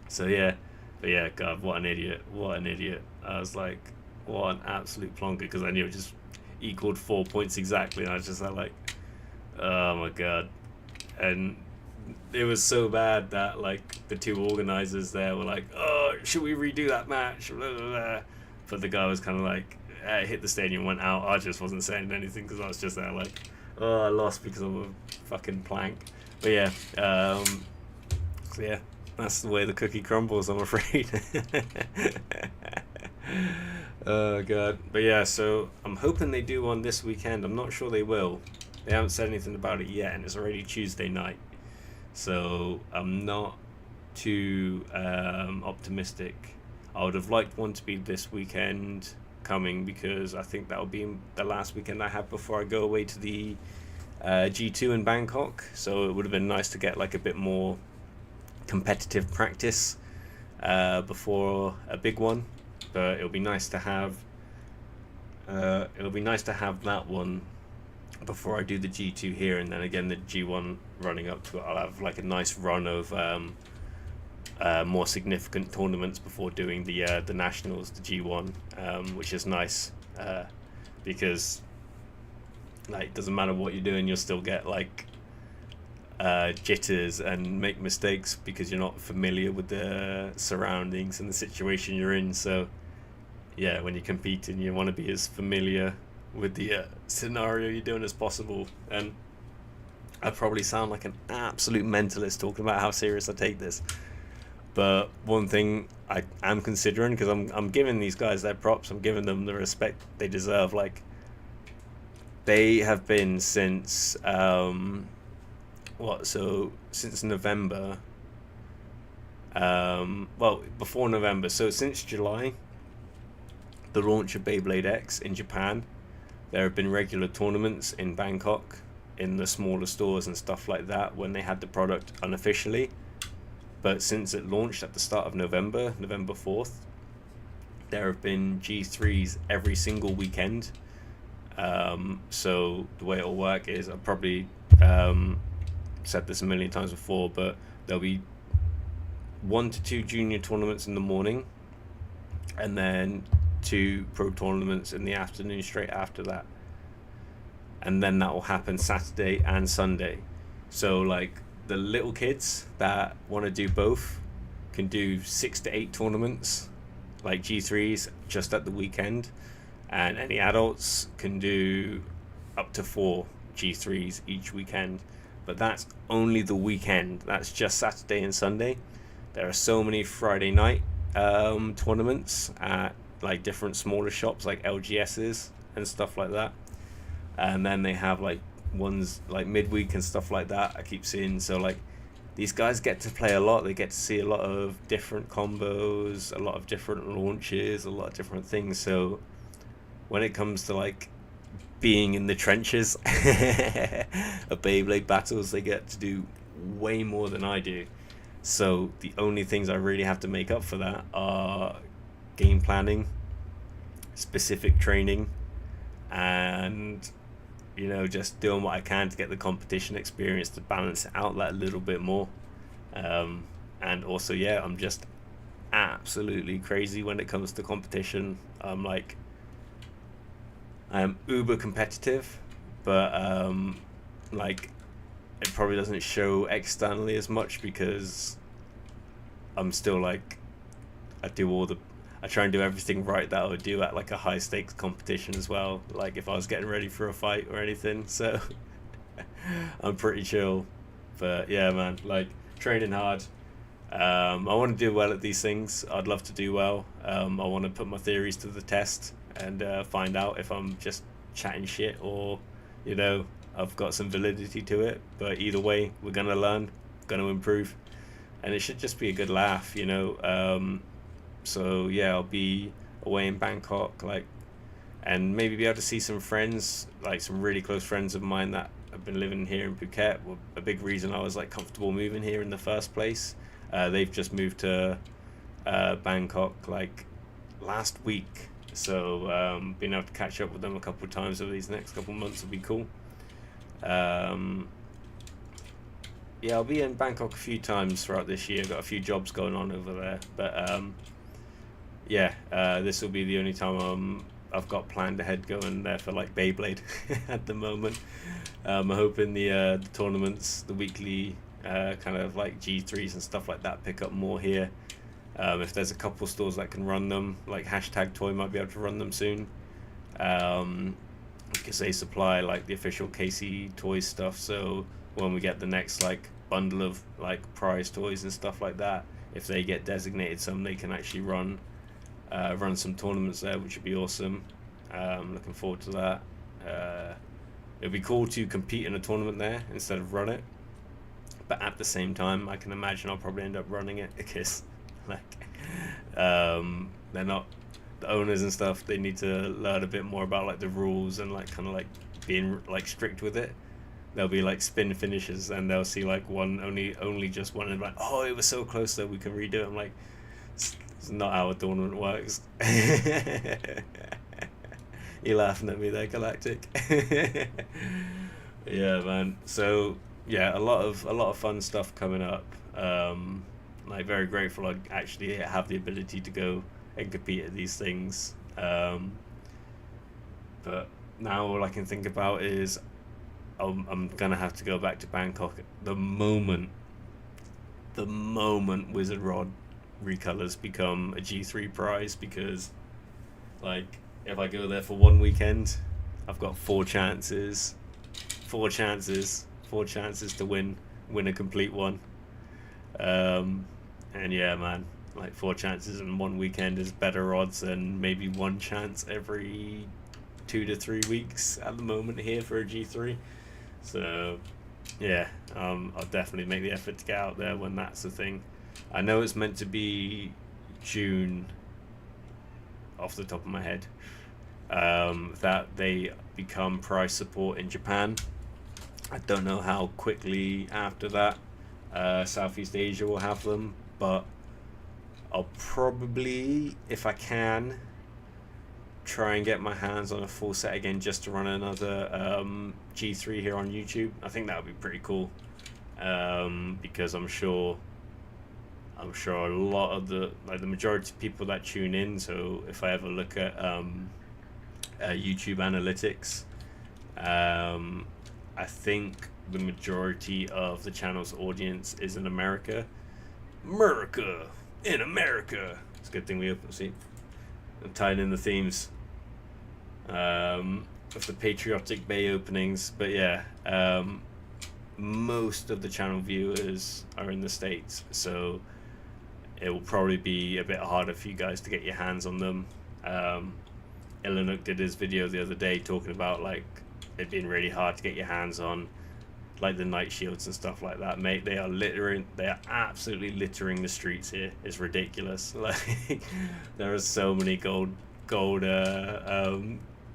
So yeah, but yeah, God, what an idiot! I was like, what an absolute plonker, because I knew it just equaled 4 points exactly, and I was just like, oh my God. And it was so bad that like the 2 organizers there were like, oh, should we redo that match? Blah, blah, blah. But the guy was kind of like, hit the stadium, went out. I just wasn't saying anything because I was just there like, oh, I lost because of a fucking plank. But yeah, so yeah, that's the way the cookie crumbles, I'm afraid. Oh God. But yeah, so I'm hoping they do one this weekend. I'm not sure they will. They haven't said anything about it yet, and it's already Tuesday night, so I'm not too optimistic. I would have liked one to be this weekend coming, because I think that'll be the last weekend I have before I go away to the G2 in Bangkok. So it would have been nice to get like a bit more competitive practice before a big one. But it'll be nice to have that one before I do the G2 here, and then again the G1 running up to it. I'll have like a nice run of more significant tournaments before doing the nationals, the G1, which is nice because like it doesn't matter what you're doing, you'll still get like jitters and make mistakes because you're not familiar with the surroundings and the situation you're in. So yeah, when you're competing, you want to be as familiar with the scenario you're doing as possible. And I probably sound like an absolute mentalist talking about how serious I take this, but one thing I am considering, because I'm giving these guys their props, I'm giving them the respect they deserve. Like, they have been since since November, well, before November, so since July, the launch of Beyblade X in Japan, there have been regular tournaments in Bangkok in the smaller stores and stuff like that when they had the product unofficially. But since it launched at the start of November 4th, there have been G3s every single weekend. So the way it'll work is, I've probably said this a million times before, but there'll be 1 to 2 junior tournaments in the morning, and then 2 pro tournaments in the afternoon straight after that. And then that will happen Saturday and Sunday. So like the little kids that want to do both can do 6 to 8 tournaments, like G3s, just at the weekend. And any adults can do up to 4 G3s each weekend. But that's only the weekend. That's just Saturday and Sunday. There are so many Friday night tournaments at like different smaller shops like LGS's and stuff like that. And then they have like ones like midweek and stuff like that I keep seeing. So like these guys get to play a lot. They get to see a lot of different combos, a lot of different launches, a lot of different things. So when it comes to like being in the trenches of Beyblade battles. They get to do way more than I do. So the only things I really have to make up for that are game planning, specific training, and just doing what I can to get the competition experience to balance it out that a little bit more. And also, yeah, I'm just absolutely crazy when it comes to competition. I am uber competitive, but it probably doesn't show externally as much because I'm still I try and do everything right that I would do at a high stakes competition as well, if I was getting ready for a fight or anything. So I'm pretty chill, but yeah, man, training hard. I want to do well at these things. I'd love to do well. I want to put my theories to the test and find out if I'm just chatting shit or I've got some validity to it. But either way, we're gonna learn, gonna improve, and it should just be a good laugh. So yeah, I'll be away in Bangkok, and maybe be able to see some friends, some really close friends of mine that have been living here in Phuket. Well, a big reason I was comfortable moving here in the first place. They've just moved to Bangkok last week, so being able to catch up with them a couple of times over these next couple of months will be cool. Yeah, I'll be in Bangkok a few times throughout this year. Got a few jobs going on over there, but yeah, this will be the only time I've got planned ahead going there for Beyblade at the moment. I'm hoping the tournaments, the weekly kind of G3s and stuff like that pick up more here. If there's a couple stores that can run them, Hashtag Toy might be able to run them soon, because they supply the official KC Toys stuff. So when we get the next bundle of prize toys and stuff like that, if they get designated some, they can actually run some tournaments there, which would be awesome. Looking forward to that. It'd be cool to compete in a tournament there instead of run it, but at the same time I can imagine I'll probably end up running it because they're not, the owners and stuff, they need to learn a bit more about the rules and being strict with it. There'll be spin finishes and they'll see one, only just one, and oh, it was so close that we can redo it. I'm it's not how a tournament works. You're laughing at me there, Galactic. Yeah, man. So yeah, a lot of fun stuff coming up. Very grateful I actually have the ability to go and compete at these things. But now all I can think about is I'm gonna have to go back to Bangkok the moment Wizard Rod recolors become a G3 prize, because if I go there for one weekend, I've got four chances to win a complete one. And yeah, man, 4 chances in one weekend is better odds than maybe one chance every 2 to 3 weeks at the moment here for a G3. So yeah, I'll definitely make the effort to get out there when that's the thing. I know it's meant to be June off the top of my head, that they become price support in Japan. I don't know how quickly after that Southeast Asia will have them, but I'll probably, if I can, try and get my hands on a full set again just to run another G3 here on YouTube. I think that would be pretty cool, because I'm sure a lot of the majority of people that tune in, so if I ever look at YouTube analytics, I think the majority of the channel's audience is in America. In America. It's a good thing we open. See, I'm tying in the themes of the patriotic Bay openings, but yeah, most of the channel viewers are in the States, so it will probably be a bit harder for you guys to get your hands on them. Ilanuk did his video the other day talking about it being really hard to get your hands on the night shields and stuff like that. Mate, they are absolutely littering the streets here. It's ridiculous. There are so many gold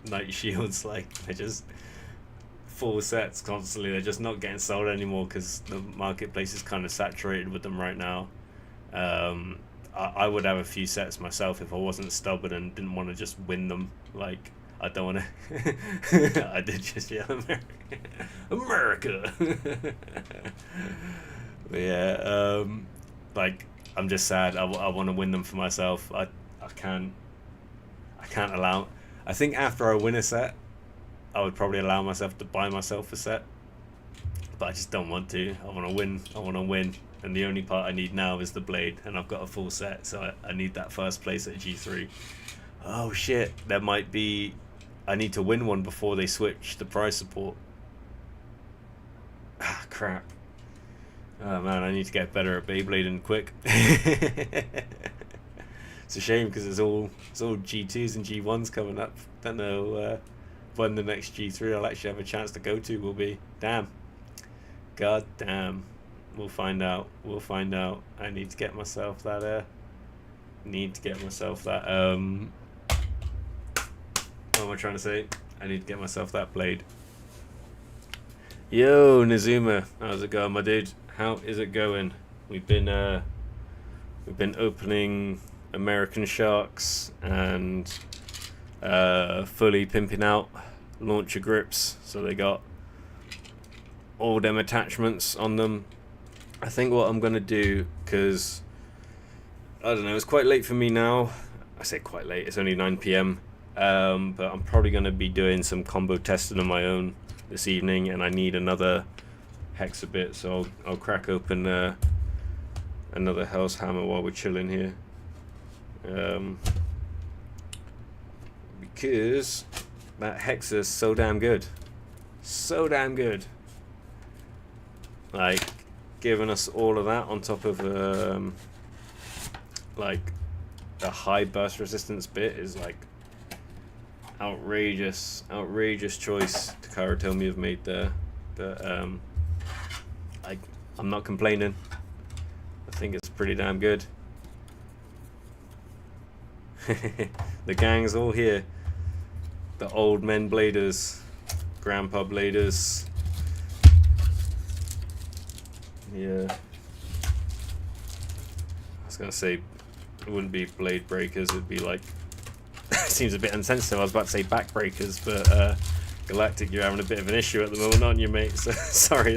Night Shields, like they're just full sets constantly. They're just not getting sold anymore because the marketplace is kind of saturated with them right now. I would have a few sets myself if I wasn't stubborn and didn't want to just win them. Like, I don't want to. I did just yell America. But yeah, like I'm just sad. I want to win them for myself. I can't allow. I think after I win a set, I would probably allow myself to buy myself a set. But I just don't want to. I want to win. I want to win. And the only part I need now is the blade, and I've got a full set, so I need that first place at G3. Oh shit, there might be... I need to win one before they switch the prize support. Ah, crap. Oh man, I need to get better at Beyblading quick. It's a shame because it's all G2s and G1s coming up. Don't know when the next G3 I'll actually have a chance to go to will be. Damn. God damn. We'll find out. We'll find out. I need to get myself that what am I trying to say? I need to get myself that blade. Yo, Nazuma, how's it going, my dude? How is it going? We've been opening American Sharks and fully pimping out launcher grips, so they got all them attachments on them. I think what I'm gonna do, because I don't know, it's quite late for me now. I say quite late, it's only 9 p.m. But I'm probably gonna be doing some combo testing on my own this evening, and I need another hexa bit, so I'll crack open another Hell's Hammer while we're chilling here. Because that hexa is so damn good. So damn good. Like, giving us all of that on top of like a high burst resistance bit is like outrageous choice Takara have made there. But I'm not complaining. I think it's pretty damn good. The gang's all here. The old men bladers, grandpa bladers. Yeah. I was gonna say it wouldn't be blade breakers, it'd be like seems a bit insensitive. I was about to say back breakers, but Galactic, you're having a bit of an issue at the moment, aren't you, mate? So sorry.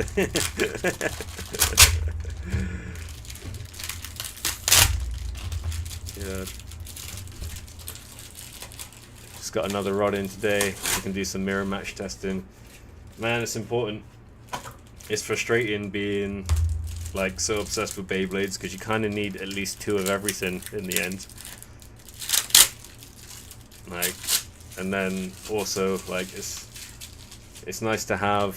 Yeah. Just got another rod in today. We can do some mirror match testing. Man, it's important. It's frustrating being like so obsessed with Beyblades because you kind of need at least 2 of everything in the end. Like, and then also like it's nice to have.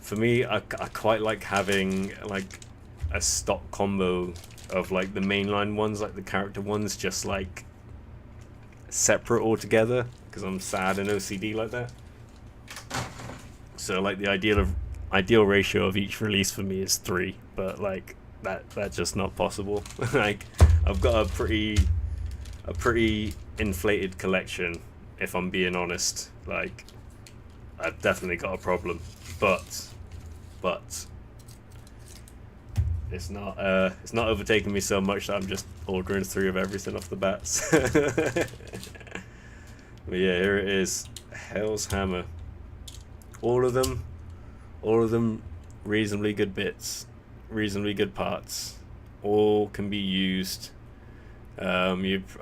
For me, I quite like having like a stock combo of like the mainline ones, like the character ones, just like separate altogether because I'm sad and OCD like that. So like the ideal ratio of each release for me is 3, but like that's just not possible. Like I've got a pretty inflated collection, if I'm being honest. Like I've definitely got a problem, but it's not overtaking me so much that I'm just ordering 3 of everything off the bats. But yeah, here it is, Hell's Hammer. All of them reasonably good bits, reasonably good parts. All can be used. I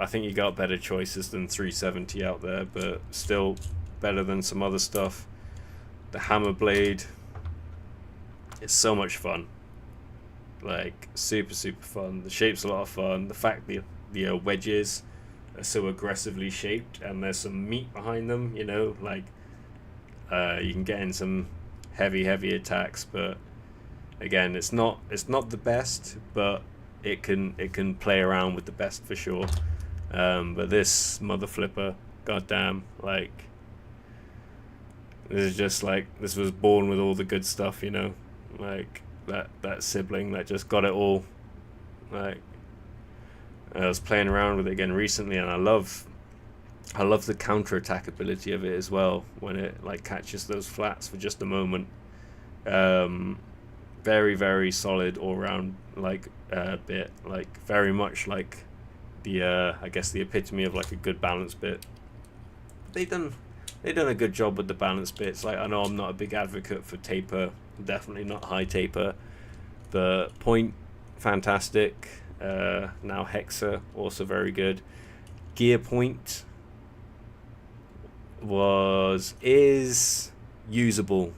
think you got better choices than 370 out there, but still better than some other stuff. The hammer blade, it's so much fun. Like super fun. The shape's a lot of fun. The fact the wedges are so aggressively shaped and there's some meat behind them, you know, like you can get in some heavy attacks, but again, it's not the best, but it can play around with the best for sure. But this mother flipper, goddamn, like this is just like, this was born with all the good stuff, you know, like that sibling that just got it all. Like I was playing around with it again recently, and I love I love the counter attack ability of it as well when it like catches those flats for just a moment. Um, Very very solid all round like bit, like very much like the I guess the epitome of like a good balance bit. They done they done a good job with the balance bits. Like I know I'm not a big advocate for taper, definitely not high taper, but point fantastic. Now Hexa also very good. Gear point is usable.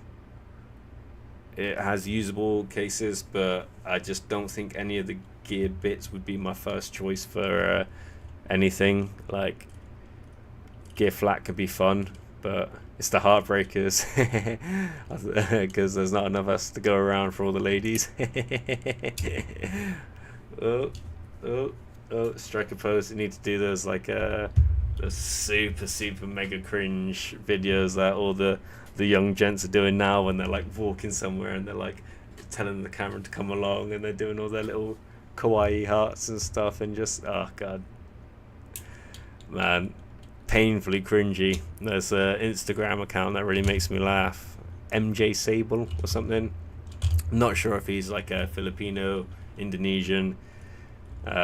It has usable cases, but I just don't think any of the gear bits would be my first choice for anything. Like gear flat could be fun, but it's the heartbreakers because there's not enough of us to go around for all the ladies. oh, oh, oh! Striker pose. You need to do those like the super mega cringe videos that all the young gents are doing now when they're like walking somewhere and they're like telling the camera to come along and they're doing all their little kawaii hearts and stuff and just oh god, man, painfully cringy. There's an Instagram account that really makes me laugh, MJ Sable or something. I'm not sure if he's like a Filipino, Indonesian.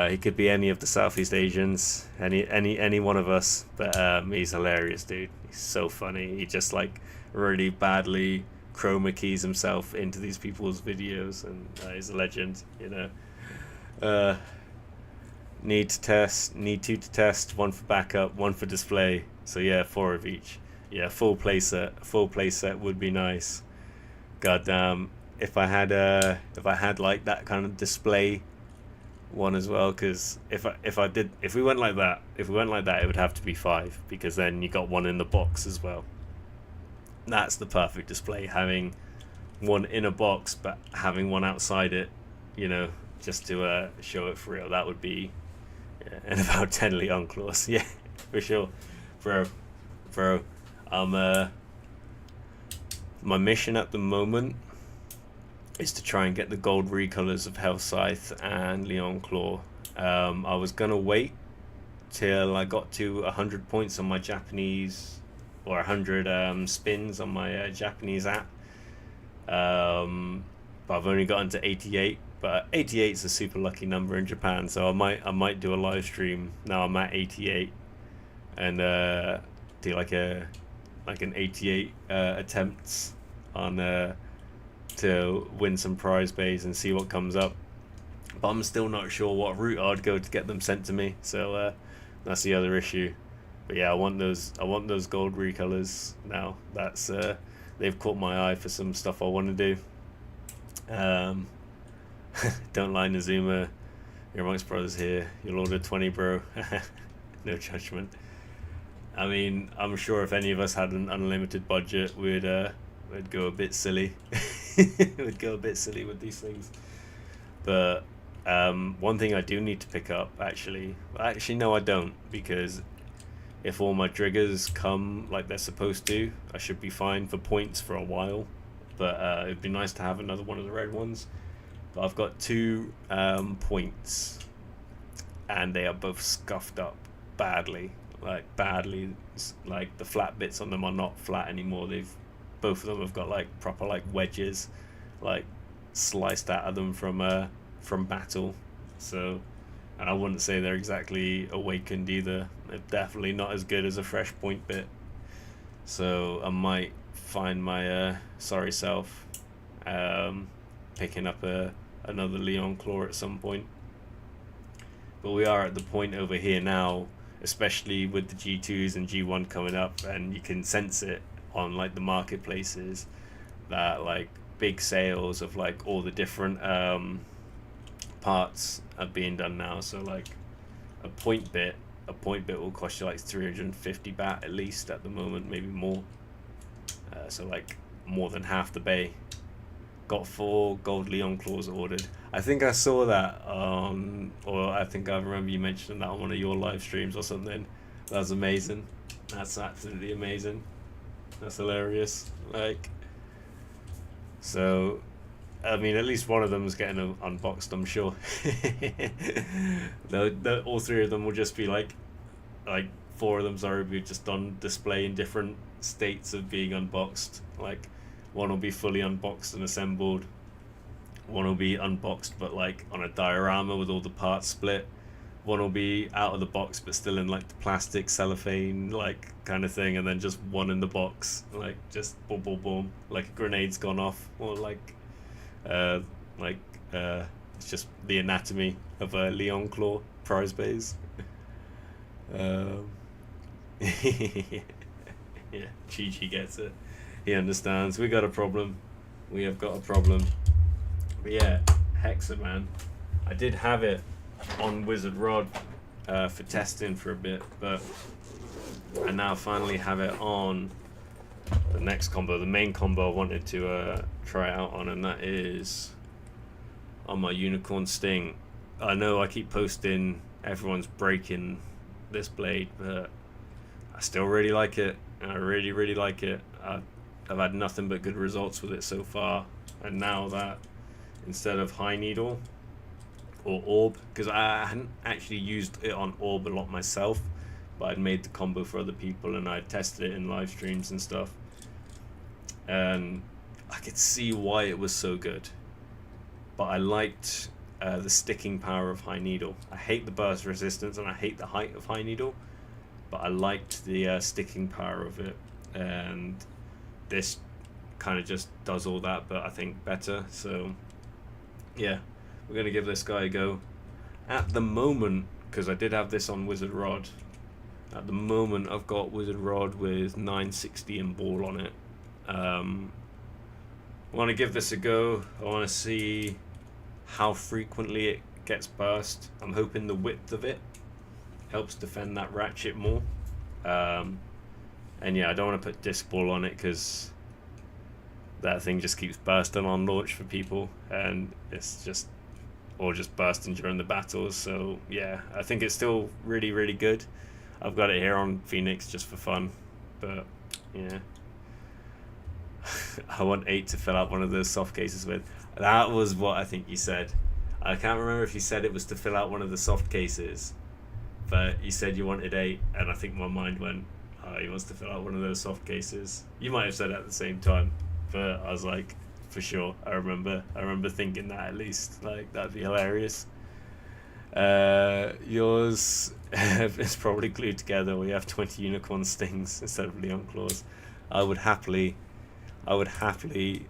He could be any of the Southeast Asians, any one of us. But he's hilarious, dude. He's so funny. He just like really badly chroma keys himself into these people's videos, and he's a legend. You know. Need two to test, one for backup, one for display. So yeah, 4 of each. Yeah, full playset would be nice. Goddamn, if I had like that kind of display one as well, because if we went like that, it would have to be 5, because then you got one in the box as well. That's the perfect display, having one in a box but having one outside it, you know, just to show it for real. That would be and about 10 Leon claws. Yeah, for sure, bro. My mission at the moment is to try and get the gold recolors of Hell Scythe and Leon Claw. I was gonna wait till I got to 100 points on my Japanese, or 100 spins on my Japanese app. But I've only gotten to 88. But 88 is a super lucky number in Japan, so I might do a live stream now I'm at 88, and do like an 88 attempts on to win some prize bays and see what comes up. But I'm still not sure what route I'd go to get them sent to me, so that's the other issue. But yeah, I want those gold recolors now. That's they've caught my eye for some stuff I want to do. Don't lie, Nazuma. You're amongst brothers here. You'll order 20, bro. No judgment. I mean, I'm sure if any of us had an unlimited budget, we'd go a bit silly. We'd go a bit silly with these things. But one thing I do need to pick up, actually no, I don't, because if all my triggers come like they're supposed to, I should be fine for points for a while. But it'd be nice to have another one of the red ones. But I've got 2 points, and they are both scuffed up badly. Like the flat bits on them are not flat anymore. Both of them have got like proper like wedges, like sliced out of them from battle. So, and I wouldn't say they're exactly awakened either. They're definitely not as good as a fresh point bit. So I might find my sorry self picking up another Leon Claw at some point. But we are at the point over here now, especially with the G2s and G1 coming up, and you can sense it on like the marketplaces, that like big sales of like all the different parts are being done now. So like a point bit will cost you like 350 baht at least at the moment, maybe more. So like more than half the bay. Got 4 gold Leon Claws ordered. I think I saw that or I think I remember you mentioning that on one of your live streams or something. That's amazing. That's absolutely amazing. That's hilarious. Like, so I mean, at least one of them is getting unboxed, I'm sure. All 3 of them will just be like 4 of them, sorry, be just on display in different states of being unboxed. Like, one will be fully unboxed and assembled. One will be unboxed but like on a diorama with all the parts split. One will be out of the box but still in like the plastic cellophane like kind of thing, and then just one in the box, like just boom boom boom, like a grenade's gone off, or uh it's just the anatomy of a Leon Claw prize base. Yeah, Chi gets it. He understands. We got a problem. We have got a problem. But yeah, Hexa, man. I did have it on Wizard Rod for testing for a bit, but I now finally have it on the next combo, the main combo I wanted to try it out on, and that is on my Unicorn Sting. I know I keep posting everyone's breaking this blade, but I still really like it. I really, really like it. I've had nothing but good results with it so far, and now that instead of high needle or orb, because I hadn't actually used it on orb a lot myself, but I'd made the combo for other people and I tested it in live streams and stuff, and I could see why it was so good. But I liked the sticking power of high needle. I hate the burst resistance and I hate the height of high needle, but I liked the sticking power of it, and this kind of just does all that, but I think better. So yeah, we're gonna give this guy a go. At the moment, because I did have this on Wizard Rod, at the moment I've got Wizard Rod with 960 in ball on it. I want to give this a go. I want to see how frequently it gets burst. I'm hoping the width of it helps defend that ratchet more. And yeah, I don't want to put disc ball on it because that thing just keeps bursting on launch for people, and it's just, or just bursting during the battles. So yeah, I think it's still really, really good. I've got it here on Phoenix just for fun, but yeah. I want 8 to fill out one of those soft cases with. That was what I think you said. I can't remember if you said it was to fill out one of the soft cases, but you said you wanted 8, and I think my mind went, oh, he wants to fill out one of those soft cases. You might have said it at the same time, but I was like, for sure. I remember thinking that at least. Like, that'd be hilarious. Yours is probably glued together. We have 20 Unicorn Stings instead of Leon Claws. I would happily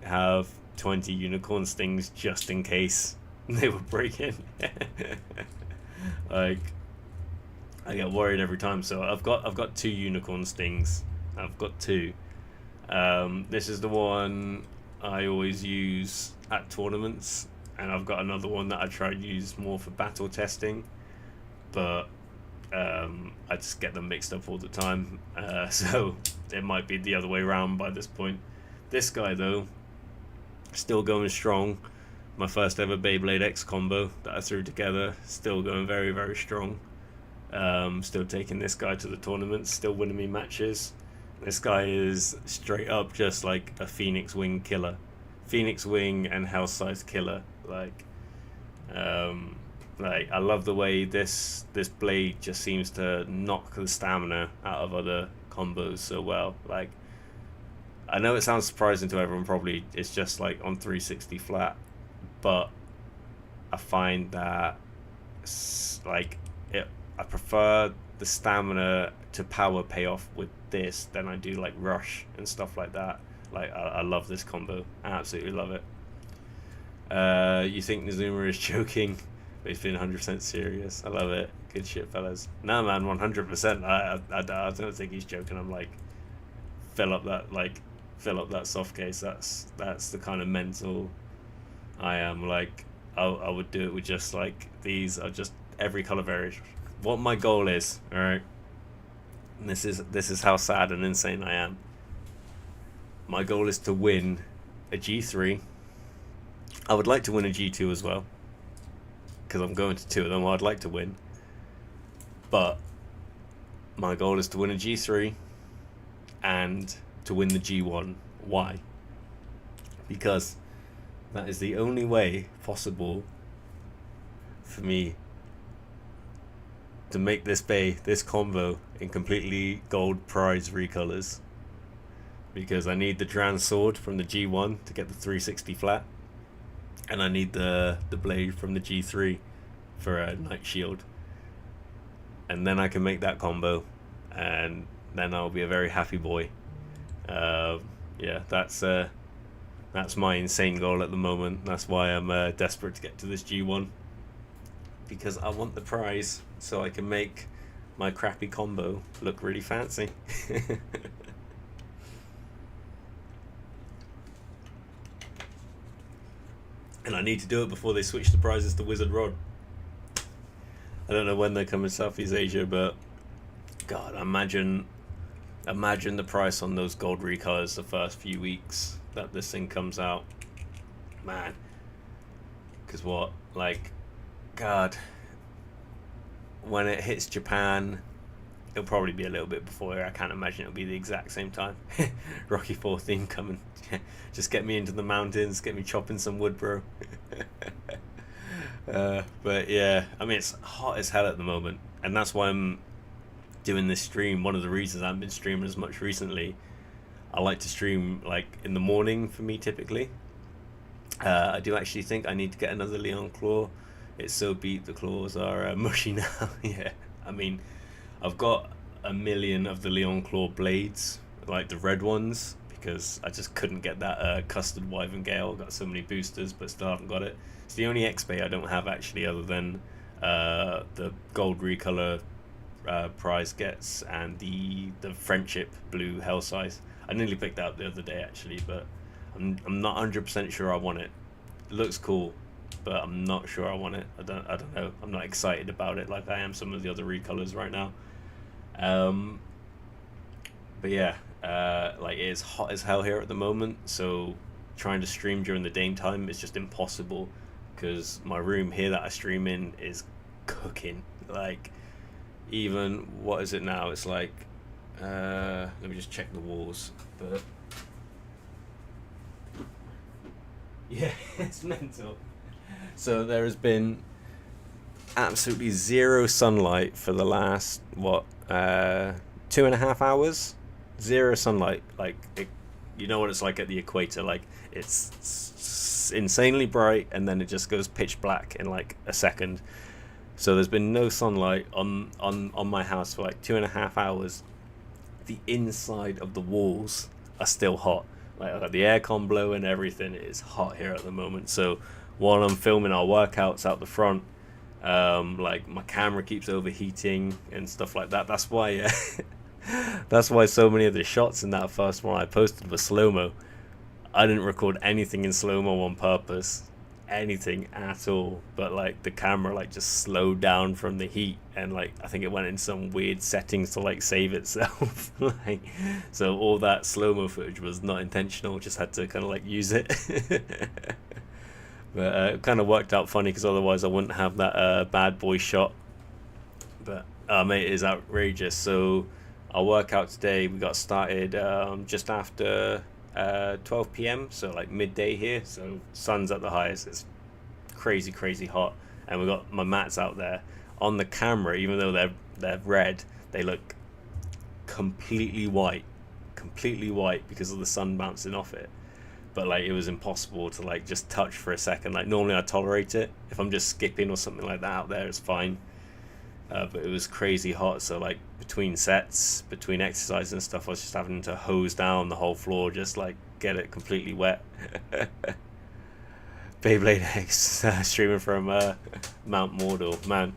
have 20 Unicorn Stings just in case they would break in. Like, I get worried every time. So I've got 2 Unicorn Stings. I've got 2. This is the one I always use at tournaments, and I've got another one that I try to use more for battle testing, but I just get them mixed up all the time, so it might be the other way around by this point. This guy though, still going strong. My first ever Beyblade X combo that I threw together, still going very, very strong. Still taking this guy to the tournaments, still winning me matches. This guy is straight up just like a Phoenix Wing killer. Phoenix Wing and Hell-sized killer. Like I love the way this blade just seems to knock the stamina out of other combos so well. Like, I know it sounds surprising to everyone, probably it's just like on 360 flat, but I find that like I prefer the stamina to power payoff with this than I do like rush and stuff like that. Like, I love this combo. I absolutely love it. You think Nazuma is joking, but he's been 100% serious. I love it. Good shit, fellas. Nah, man, 100%. I don't think he's joking. I'm like, fill up that soft case. That's the kind of mental I am. Like, I would do it with just like these are just every color variation. What my goal is, all right. And this is how sad and insane I am. My goal is to win a G3. I would like to win a G2 as well, because I'm going to 2 of them. I'd like to win, but my goal is to win a G3 and to win the G1. Why? Because that is the only way possible for me to make this combo in completely gold prize recolors, because I need the Dran sword from the G1 to get the 360 flat, and I need the blade from the G3 for a Night Shield, and then I can make that combo, and then I'll be a very happy boy. Yeah, that's my insane goal at the moment. That's why I'm desperate to get to this G1, because I want the prize so I can make my crappy combo look really fancy. And I need to do it before they switch the prizes to Wizard Rod. I don't know when they come in Southeast Asia, but God, imagine the price on those gold recolors the first few weeks that this thing comes out, man. Because what, like, God, when it hits Japan, it'll probably be a little bit before. I can't imagine it'll be the exact same time. Rocky 4 theme coming. Just get me into the mountains, get me chopping some wood, bro. But yeah, I mean, it's hot as hell at the moment, and that's why I'm doing this stream. One of the reasons I haven't been streaming as much recently, I like to stream like in the morning for me typically. I do actually think I need to get another Leon Claw. It's so beat, the claws are mushy now. Yeah, I mean, I've got a million of the Leon Claw blades, like the red ones, because I just couldn't get that custard Wyvern Gale. Got so many boosters, but still haven't got it. It's the only XP I don't have actually, other than the gold recolor prize gets and the friendship blue hell size. I nearly picked that up the other day actually, but I'm not 100% sure I want it. It looks cool, but I'm not sure I want it. I don't know. I'm not excited about it like I am some of the other recolors right now. But yeah, like it is hot as hell here at the moment, so trying to stream during the daytime is just impossible, because my room here that I stream in is cooking. Like, even, what is it now? It's like, let me just check the walls, but yeah, it's mental. So there has been absolutely zero sunlight for the last, what, 2.5 hours? Zero sunlight. Like, you know what it's like at the equator, like it's insanely bright and then it just goes pitch black in like a second. So there's been no sunlight on my house for like 2.5 hours. The inside of the walls are still hot. Like the aircon blowing, everything is hot here at the moment. So while I'm filming our workouts out the front, like my camera keeps overheating and stuff like that. That's why that's why so many of the shots in that first one I posted were slow-mo. I didn't record anything in slow-mo on purpose, anything at all, but like the camera like just slowed down from the heat, and like I think it went in some weird settings to like save itself. Like, so all that slow-mo footage was not intentional, just had to kind of like use it. But it kind of worked out funny, because otherwise I wouldn't have that bad boy shot. But mate, it is outrageous. So our workout today, we got started just after 12 p.m, so like midday here, so sun's at the highest. It's crazy hot, and we got my mats out there. On the camera, even though they're red, they look completely white because of the sun bouncing off it. But like, it was impossible to like just touch for a second. Like, normally I tolerate it if I'm just skipping or something like that out there, it's fine. But it was crazy hot, so like between sets, between exercise and stuff, I was just having to hose down the whole floor, just like get it completely wet. Beyblade X streaming from Mount Mordor. Man,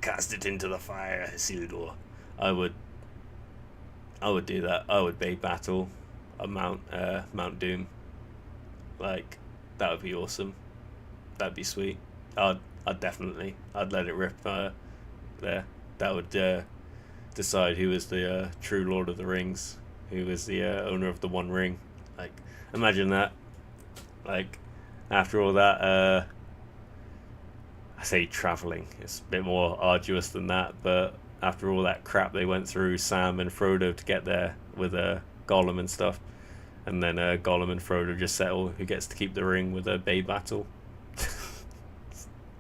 cast it into the fire, Isildur. I would do that. I would Bay battle a Mount Doom. Like, that would be awesome. That'd be sweet. I'd let it rip there. That would decide who is the true Lord of the Rings, who is the owner of the One Ring. Like, imagine that. Like, after all that, I say traveling, it's a bit more arduous than that, but after all that crap they went through, Sam and Frodo, to get there with Gollum and stuff, and then Gollum and Frodo just settle who gets to keep the ring with a Bay battle.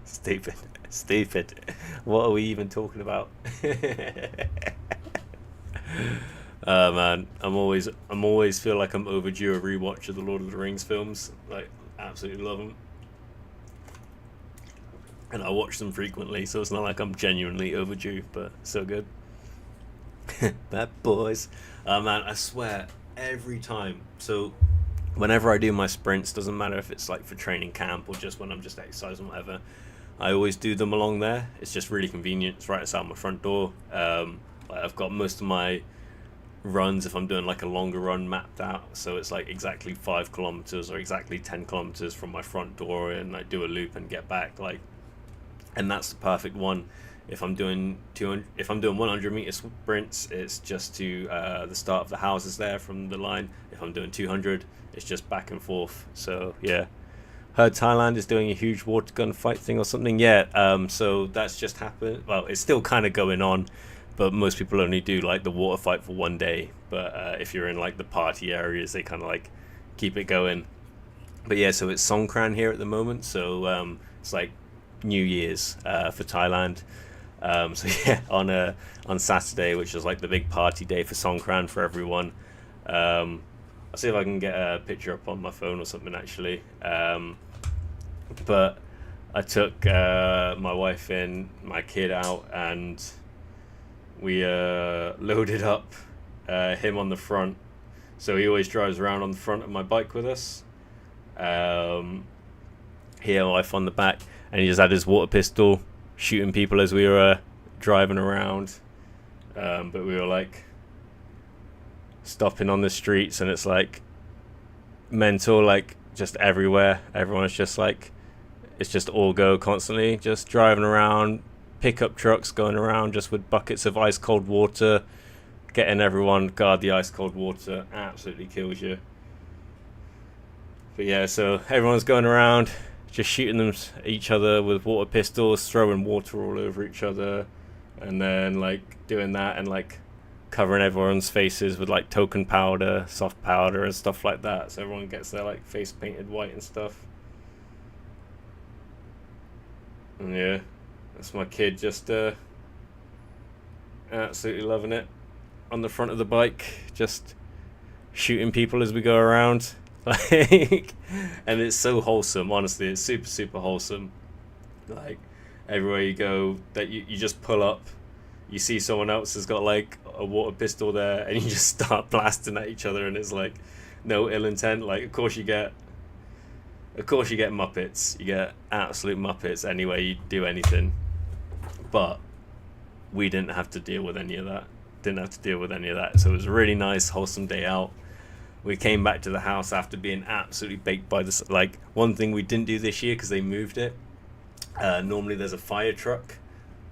Stupid. What are we even talking about? Man, I'm always feel like I'm overdue a rewatch of the Lord of the Rings films. Like, absolutely love them, and I watch them frequently. So it's not like I'm genuinely overdue, but so good. Bad boys. Man, I swear, every time. So whenever I do my sprints, doesn't matter if it's like for training camp or just when I'm just exercising, whatever. I always do them along there. It's just really convenient. It's right outside my front door. Like I've got most of my runs, if I'm doing like a longer run, mapped out, so it's like exactly 5 kilometers or exactly 10 kilometers from my front door, and I do a loop and get back. Like, and that's the perfect one. If I'm doing 200, if I'm doing 100-meter sprints, it's just to the start of the houses there from the line. If I'm doing 200, it's just back and forth. So yeah, heard Thailand is doing a huge water gun fight thing or something. Yeah, so that's just happened. Well, it's still kind of going on, but most people only do like the water fight for one day. But if you're in like the party areas, they kind of like keep it going. But yeah, so it's Songkran here at the moment. So it's like New Year's for Thailand. So yeah, on Saturday, which is like the big party day for Songkran for everyone. I'll see if I can get a picture up on my phone or something actually. But I took my wife and my kid out, and we loaded up him on the front. So he always drives around on the front of my bike with us. He and my wife on the back, and he just had his water pistol shooting people as we were driving around. But we were like stopping on the streets, and it's like mental, like just everywhere. Everyone's just like, it's just all go constantly, just driving around, pickup trucks going around just with buckets of ice cold water, getting everyone. God, the ice cold water absolutely kills you. But yeah, so everyone's going around just shooting them each other with water pistols, throwing water all over each other, and then like doing that and like covering everyone's faces with like token powder, soft powder and stuff like that, so everyone gets their like face painted white and stuff. And yeah, that's my kid just absolutely loving it on the front of the bike, just shooting people as we go around. Like, and it's so wholesome, honestly. It's super super wholesome. Like, everywhere you go, that you just pull up, you see someone else has got like a water pistol there, and you just start blasting at each other, and it's like no ill intent. Like, of course you get muppets, you get absolute muppets anyway you do anything, but we didn't have to deal with any of that. So it was a really nice wholesome day out. We came back to the house after being absolutely baked by the like. One thing we didn't do this year because they moved it. Normally there's a fire truck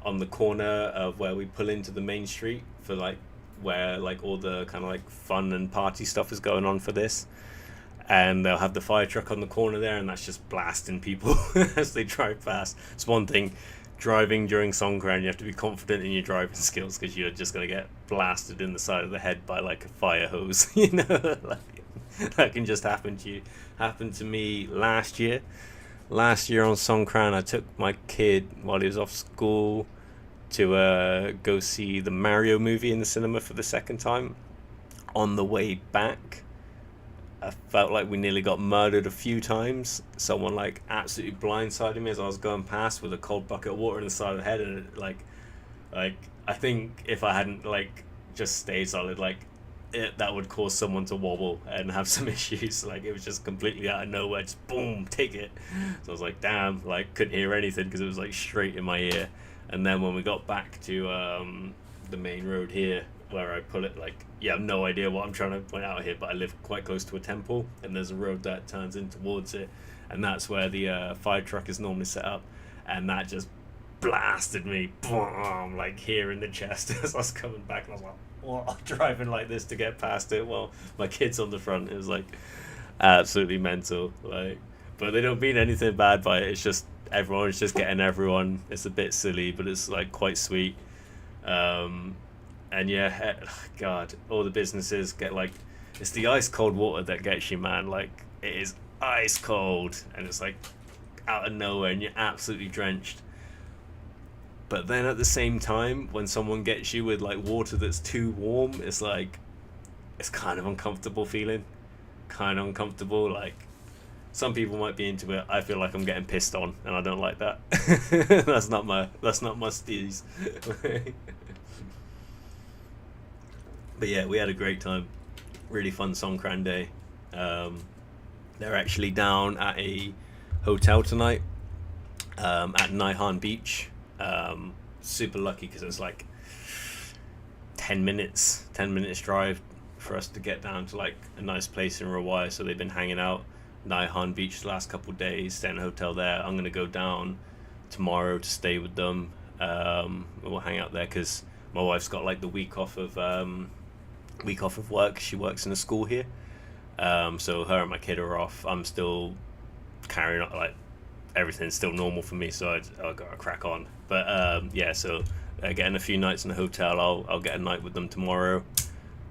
on the corner of where we pull into the main street for like where like all the kind of like fun and party stuff is going on for this. And they'll have the fire truck on the corner there, and that's just blasting people as they drive past. It's one thing driving during Songkran, you have to be confident in your driving skills because you're just going to get blasted in the side of the head by like a fire hose. You know, like, that can just happen to you. Happened to me last year on Songkran. I took my kid while he was off school to go see the Mario movie in the cinema for the second time. On the way back, I felt like we nearly got murdered a few times. Someone like absolutely blindsided me as I was going past with a cold bucket of water in the side of the head, and it, like I think if I hadn't like just stayed solid, like that would cause someone to wobble and have some issues. Like, it was just completely out of nowhere, just boom, take it. So I was like, damn, like couldn't hear anything because it was like straight in my ear. And then when we got back to the main road here, where I pull it, like, yeah, I have no idea what I'm trying to point out here, but I live quite close to a temple, and there's a road that turns in towards it, and that's where the fire truck is normally set up, and that just blasted me, boom, like here in the chest as I was coming back, and I was like, what, driving like this to get past it while my kid's on the front. It was like absolutely mental, like, but they don't mean anything bad by it. It's just everyone's just getting everyone. It's a bit silly, but it's like quite sweet. And yeah, God, all the businesses get like, it's the ice cold water that gets you, man. Like, it is ice cold, and it's like out of nowhere, and you're absolutely drenched. But then at the same time, when someone gets you with like water that's too warm, it's like, it's kind of uncomfortable feeling. Kind of uncomfortable. Like, some people might be into it. I feel like I'm getting pissed on, and I don't like that. That's not my steez. But yeah, we had a great time. Really fun Songkran day. They're actually down at a hotel tonight, at Naihan Beach. Super lucky because it's like 10 minutes drive for us to get down to like a nice place in Rawai. So they've been hanging out Naihan Beach the last couple of days, staying in a hotel there. I'm gonna go down tomorrow to stay with them. We'll hang out there because my wife's got like the week off of work. She works in a school here, so her and my kid are off. I'm still carrying on, like everything's still normal for me, so I gotta crack on. But yeah, so getting a few nights in the hotel. I'll get a night with them tomorrow.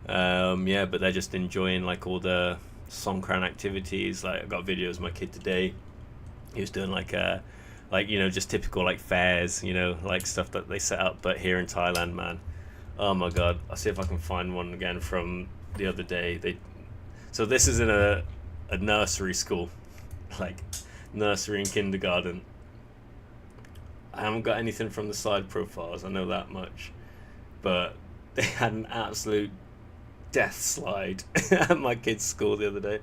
Yeah, but they're just enjoying like all the Songkran activities. Like I got videos of my kid today. He was doing like just typical like fairs, like stuff that they set up, but here in Thailand, man. Oh my god, I'll see if I can find one again from the other day. So this is in a nursery school, like nursery and kindergarten. I haven't got anything from the side profiles, I know that much, but they had an absolute death slide at my kid's school the other day.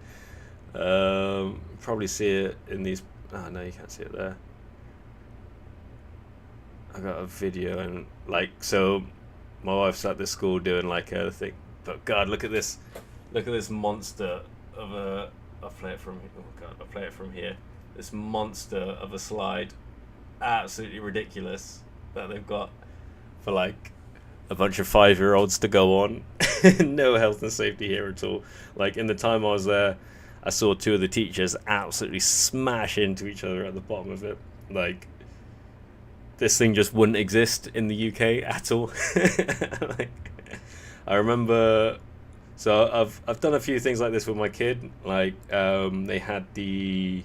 Probably see it in these. Oh no, you can't see it there. I got a video, and like, so my wife's at this school doing like a thing, but god, look at this monster of a. I'll play it from. Oh god, I'll play it from here. This monster of a slide, absolutely ridiculous, that they've got for like a bunch of 5-year-olds to go on. No health and safety here at all. Like in the time I was there, I saw 2 of the teachers absolutely smash into each other at the bottom of it. Like, this thing just wouldn't exist in the UK at all. Like, I remember, so I've done a few things like this with my kid. Like, they had the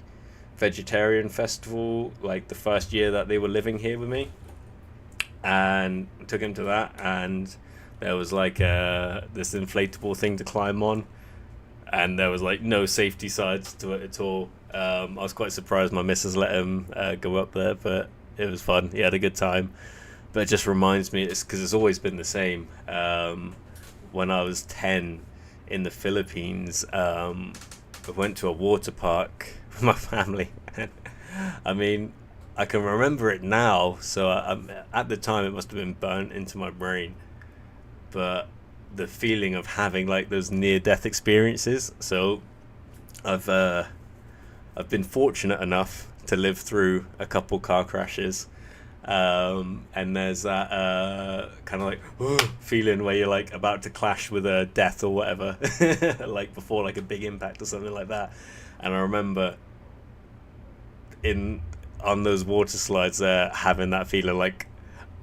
vegetarian festival like the first year that they were living here with me, and I took him to that, and there was like this inflatable thing to climb on, and there was like no safety sides to it at all. I was quite surprised my missus let him go up there, but it was fun. He had a good time. But it just reminds me, it's because it's always been the same. When I was 10 in the Philippines, I went to a water park with my family. I mean, I can remember it now, so at the time it must have been burnt into my brain. But the feeling of having like those near-death experiences. So I've been fortunate enough to live through a couple car crashes, and there's that kind of like feeling where you're like about to clash with a death or whatever, like before like a big impact or something like that. And I remember on those water slides there having that feeling like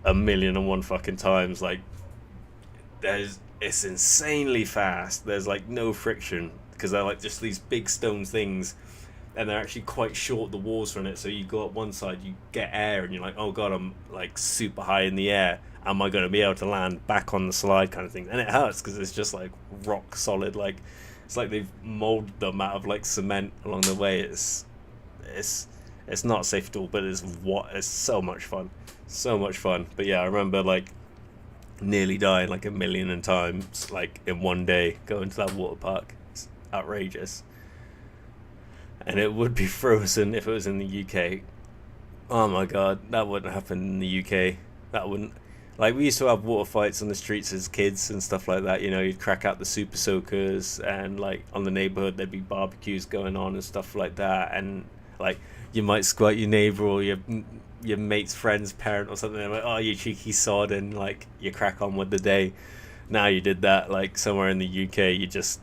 1,000,001 fucking times. Like, it's insanely fast. There's like no friction because they're like just these big stone things, and they're actually quite short, the walls from it. So you go up one side, you get air, and you're like, oh god, I'm like super high in the air. Am I going to be able to land back on the slide, kind of thing? And it hurts because it's just like rock solid. Like, it's like they've molded them out of like cement along the way. It's not safe at all, but it's so much fun. But yeah, I remember like nearly dying like 1,000,000 times, like in one day, going to that water park. It's outrageous. And it would be frozen if it was in the UK. Oh my god, that wouldn't happen in the UK. That wouldn't. Like, we used to have water fights on the streets as kids and stuff like that. You'd crack out the super soakers, and like on the neighborhood there'd be barbecues going on and stuff like that. And like, you might squirt your neighbor or your mate's friend's parent or something. They're like, oh, you cheeky sod, and like you crack on with the day. Now you did that like somewhere in the UK, you just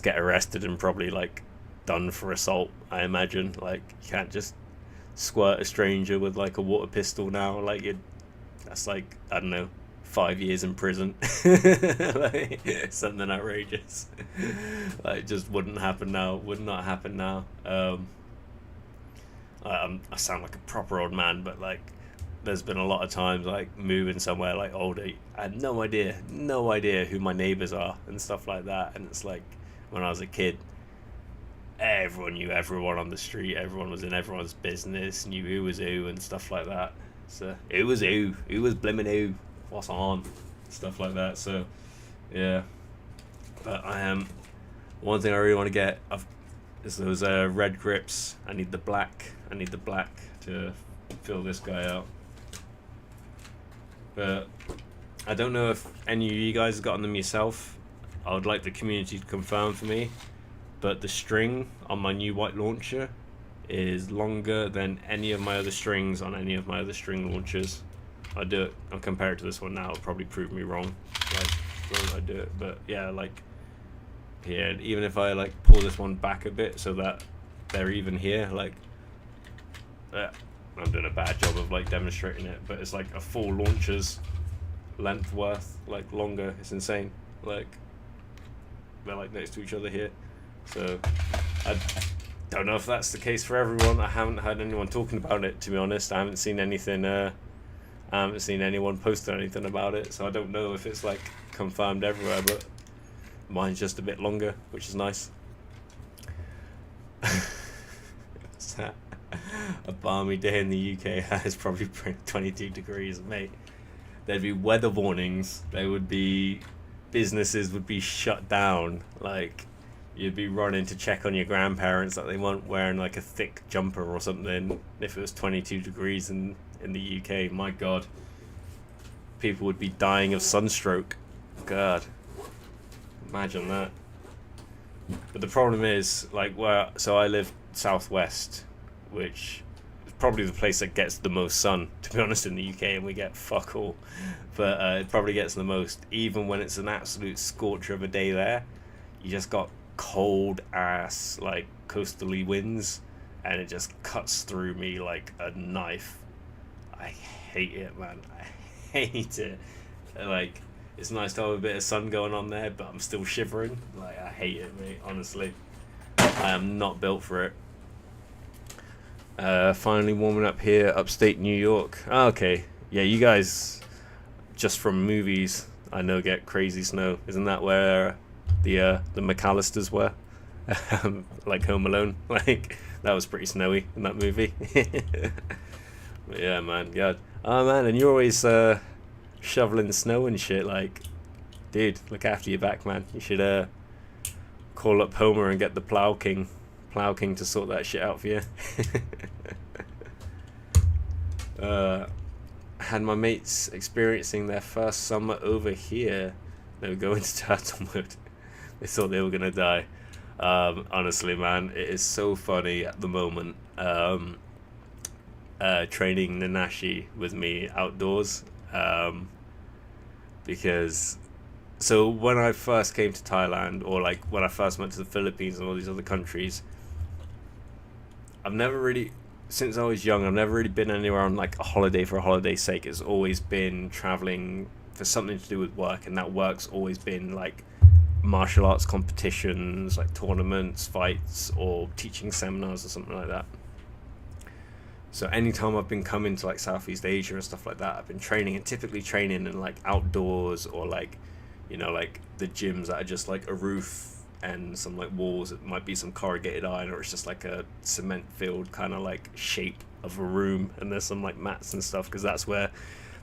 get arrested and probably like done for assault, I imagine. Like, you can't just squirt a stranger with like a water pistol now. Like, that's like, I don't know, 5 years in prison. Like, something outrageous. Like, it just wouldn't happen now. Would not happen now. I sound like a proper old man, but like, there's been a lot of times like moving somewhere like older, I had no idea who my neighbors are and stuff like that. And it's like when I was a kid, everyone knew everyone on the street, everyone was in everyone's business, knew who was who and stuff like that. So who was blimmin' who, what's on, stuff like that. So yeah, but I am one thing I really want to get is those red grips. I need the black to fill this guy out. But I don't know if any of you guys have gotten them yourself. I would like the community to confirm for me, but the string on my new white launcher is longer than any of my other strings on any of my other string launchers. I'll compare it to this one now. It'll probably prove me wrong, like when I do it. But yeah, like here, even if I like pull this one back a bit so that they're even here, like I'm doing a bad job of like demonstrating it, but it's like a full launcher's length worth, like longer. It's insane. Like they're like next to each other here. So I don't know if that's the case for everyone. I haven't heard anyone talking about it, to be honest. I haven't seen anything. I haven't seen anyone posting anything about it, so I don't know if it's like confirmed everywhere. But mine's just a bit longer, which is nice. A balmy day in the UK has probably 22 degrees, mate. There'd be weather warnings. There would be businesses would be shut down. Like you'd be running to check on your grandparents that they weren't wearing like a thick jumper or something if it was 22 degrees in the UK. My God, people would be dying of sunstroke. God, imagine that. But the problem is, like, so I live southwest, which is probably the place that gets the most sun, to be honest, in the UK, and we get fuck all. But it probably gets the most, even when it's an absolute scorcher of a day there. You just got cold ass, like, coasterly winds, and it just cuts through me like a knife. I hate it, man. I hate it. Like, it's nice to have a bit of sun going on there, but I'm still shivering. Like, I hate it, mate, honestly. I am not built for it. Finally warming up here, upstate New York. Oh, okay. Yeah, you guys, just from movies, I know get crazy snow. Isn't that where the McAllisters were? Like Home Alone. Like, that was pretty snowy in that movie. But yeah, man, God. Oh, man, and you're always shoveling snow and shit. Like, dude, look after your back, man. You should call up Homer and get the Plow King to sort that shit out for you. Had my mates experiencing their first summer over here. They were going to Turtlewood. They thought they were gonna die. Honestly, man, it is so funny at the moment. Training Nanashi with me outdoors, because so when I first came to Thailand, or like when I first went to the Philippines and all these other countries, since I was young, I've never really been anywhere on like a holiday for a holiday's sake. It's always been traveling for something to do with work, and that work's always been like martial arts competitions, like tournaments, fights, or teaching seminars or something like that. So anytime I've been coming to like Southeast Asia and stuff like that, I've been training, and typically training in like outdoors, or like, you know, like the gyms that are just like a roof and some like walls. It might be some corrugated iron, or it's just like a cement filled kind of like shape of a room, and there's some like mats and stuff, because that's where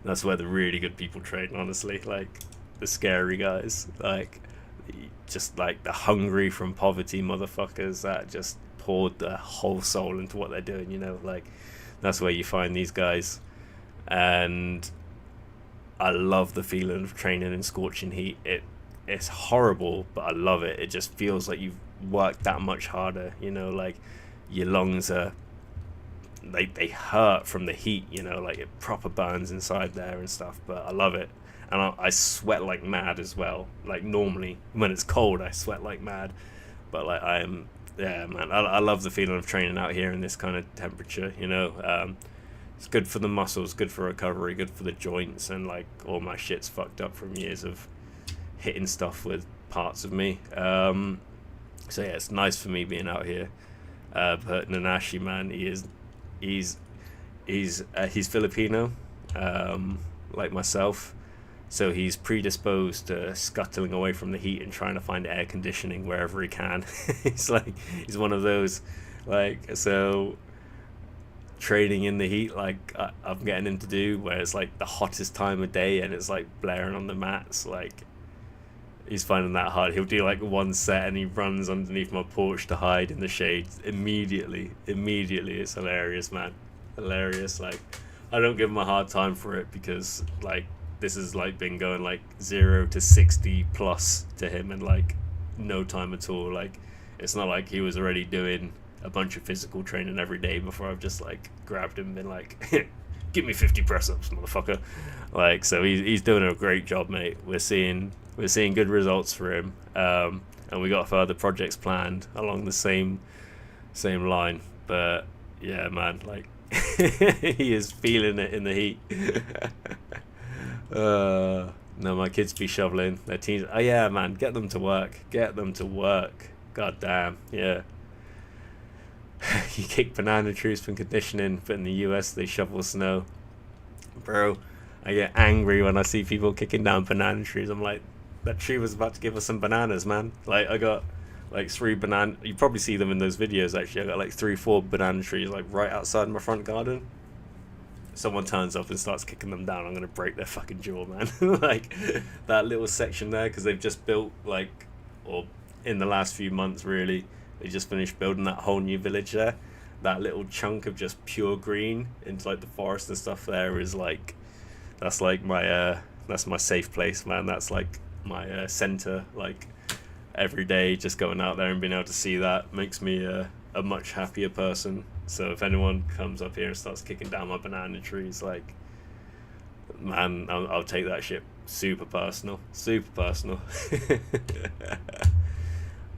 the really good people train, honestly. Like the scary guys, like just like the hungry from poverty motherfuckers that just poured their whole soul into what they're doing, you know, like that's where you find these guys. And I love the feeling of training in scorching heat. It's horrible, but I love it. It just feels like you've worked that much harder, you know, like your lungs are like they hurt from the heat, you know, like it proper burns inside there and stuff. But I love it. And I sweat like mad as well. Like normally when it's cold I sweat like mad, but like yeah, man, I love the feeling of training out here in this kind of temperature, you know. It's good for the muscles, good for recovery, good for the joints, and like all my shit's fucked up from years of hitting stuff with parts of me. So yeah, it's nice for me being out here. But Nanashi, man, he's Filipino, like myself. So he's predisposed to scuttling away from the heat and trying to find air conditioning wherever he can. He's one of those, like, so training in the heat, like I'm getting him to do, where it's like the hottest time of day and it's like blaring on the mats. Like, he's finding that hard. He'll do like one set and he runs underneath my porch to hide in the shade immediately. It's hilarious, man. Hilarious. Like, I don't give him a hard time for it, because like this has like been going like 0 to 60 plus to him in like no time at all. Like, it's not like he was already doing a bunch of physical training every day before I've just like grabbed him and been like, give me 50 press-ups, motherfucker. Like, so he's doing a great job, mate. We're seeing good results for him, and we got further projects planned along the same line. But yeah, man, like he is feeling it in the heat. No, my kids be shoveling their teens. Oh yeah, man, get them to work. God damn, yeah. You kick banana trees for conditioning, but in the US they shovel snow. Bro, I get angry when I see people kicking down banana trees. I'm like, that tree was about to give us some bananas, man. Like, I got like 3 banana. You probably see them in those videos, actually. I got like 3-4 banana trees like right outside my front garden. Someone turns up and starts kicking them down, I'm gonna break their fucking jaw, man. Like, that little section there, because they've just built, like, or in the last few months really, they just finished building that whole new village there. That little chunk of just pure green into like the forest and stuff there is like, that's like that's my safe place, man. That's like my center. Like, every day just going out there and being able to see that makes me a much happier person. So if anyone comes up here and starts kicking down my banana trees, like, man, I'll take that shit super personal.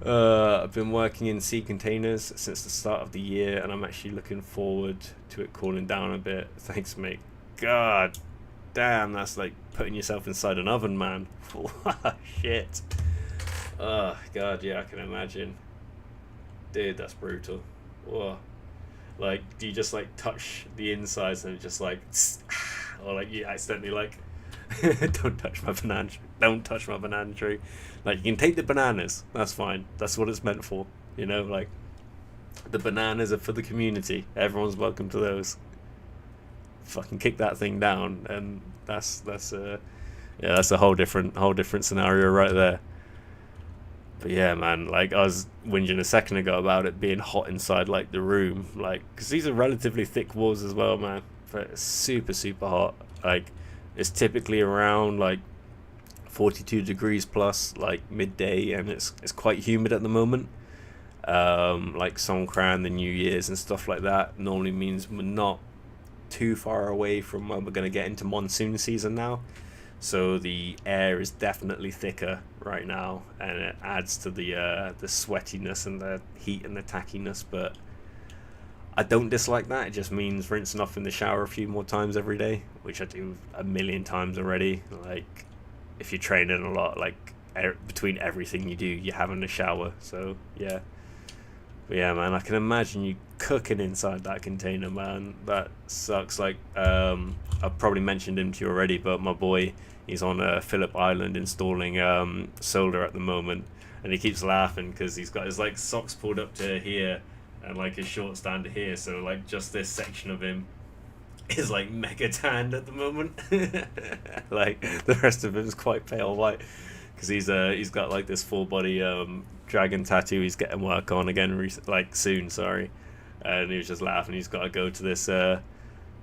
I've been working in sea containers since the start of the year, and I'm actually looking forward to it cooling down a bit. Thanks, mate. God damn, that's like putting yourself inside an oven, man. Shit. Oh, God, yeah, I can imagine. Dude, that's brutal. Whoa. Like, do you just like touch the insides and it just like, or like you accidentally like, don't touch my banana tree. Like, you can take the bananas, that's fine, that's what it's meant for, you know. Like, the bananas are for the community, everyone's welcome to those. Fucking kick that thing down, and that's a whole different scenario right there. But yeah, man, like, I was whinging a second ago about it being hot inside like the room, like, because these are relatively thick walls as well, man, but it's super hot. Like, it's typically around like 42 degrees plus, like midday, and it's quite humid at the moment. Like Songkran, the New Year's and stuff like that normally means we're not too far away from when we're going to get into monsoon season now. So the air is definitely thicker right now, and it adds to the sweatiness and the heat and the tackiness. But I don't dislike that. It just means rinsing off in the shower a few more times every day, which I do a million times already. Like, if you're training a lot, like, between everything you do, you're having a shower. So yeah. But yeah, man, I can imagine you cooking inside that container, man. That sucks. Like, I've probably mentioned him to you already, but my boy, he's on Phillip Island installing solar at the moment, and he keeps laughing because he's got his like socks pulled up to here and like his shorts down to here, so like just this section of him is like mega tanned at the moment. Like, the rest of him is quite pale white, because he's got like this full body dragon tattoo he's getting work on again soon, sorry. And he was just laughing. He's got to go to this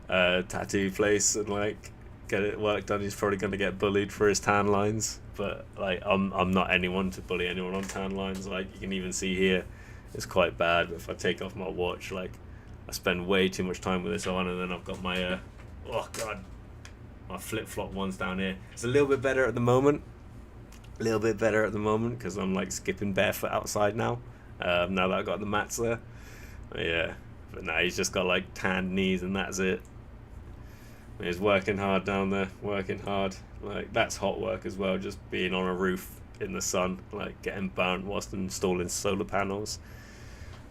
tattoo place and like get it work done. He's probably going to get bullied for his tan lines, but like, I'm not anyone to bully anyone on tan lines. Like, you can even see here, it's quite bad. But if I take off my watch, like, I spend way too much time with this on, and then I've got my my flip-flop ones down here. It's a little bit better at the moment, because I'm like skipping barefoot outside now, now that I've got the mats there. But yeah, but now he's just got like tanned knees, and that's it. He's working hard down there, like, that's hot work as well, just being on a roof in the sun, like getting burnt whilst installing solar panels.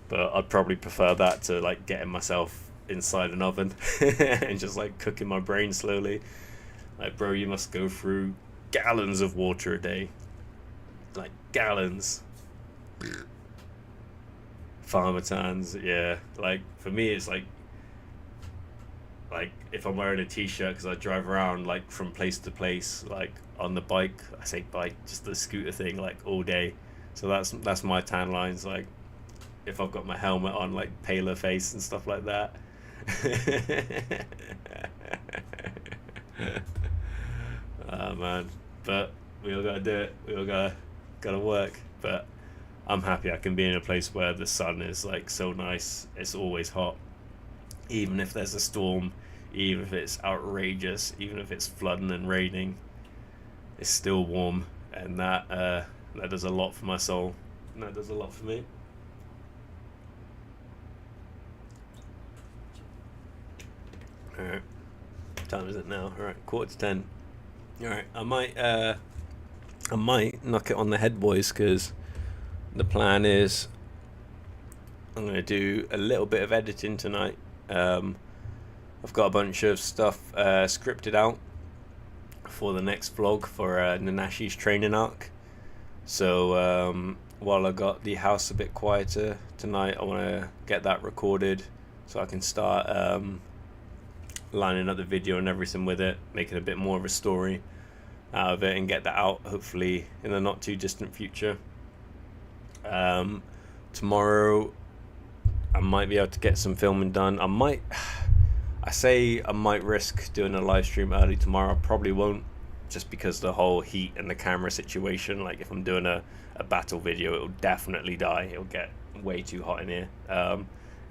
But I'd probably prefer that to like getting myself inside an oven and just like cooking my brain slowly. Like, bro, you must go through gallons of water a day. Like, gallons. Farmatans, yeah. Like, for me, it's like if I'm wearing a t-shirt, because I drive around like from place to place, like on the bike. I say bike, just the scooter thing, like all day. So that's my tan lines. Like, if I've got my helmet on, like paler face and stuff like that. Oh man, but we all gotta do it. We all gotta work. But I'm happy I can be in a place where the sun is like so nice. It's always hot, even if there's a storm, even if it's outrageous, even if it's flooding and raining. It's still warm, and that does a lot for my soul. And that does a lot for me. Alright, what time is it now? Alright, 9:45. Alright, I might knock it on the head, boys, because the plan is I'm going to do a little bit of editing tonight. I've got a bunch of stuff scripted out for the next vlog for Nanashi's training arc. So while I got the house a bit quieter tonight, I want to get that recorded so I can start lining up the video and everything with it, making a bit more of a story out of it, and get that out hopefully in the not too distant future. Tomorrow I might be able to get some filming done. I might risk doing a live stream early tomorrow. I probably won't, just because the whole heat and the camera situation. Like, if I'm doing a battle video, it'll definitely die. It'll get way too hot in here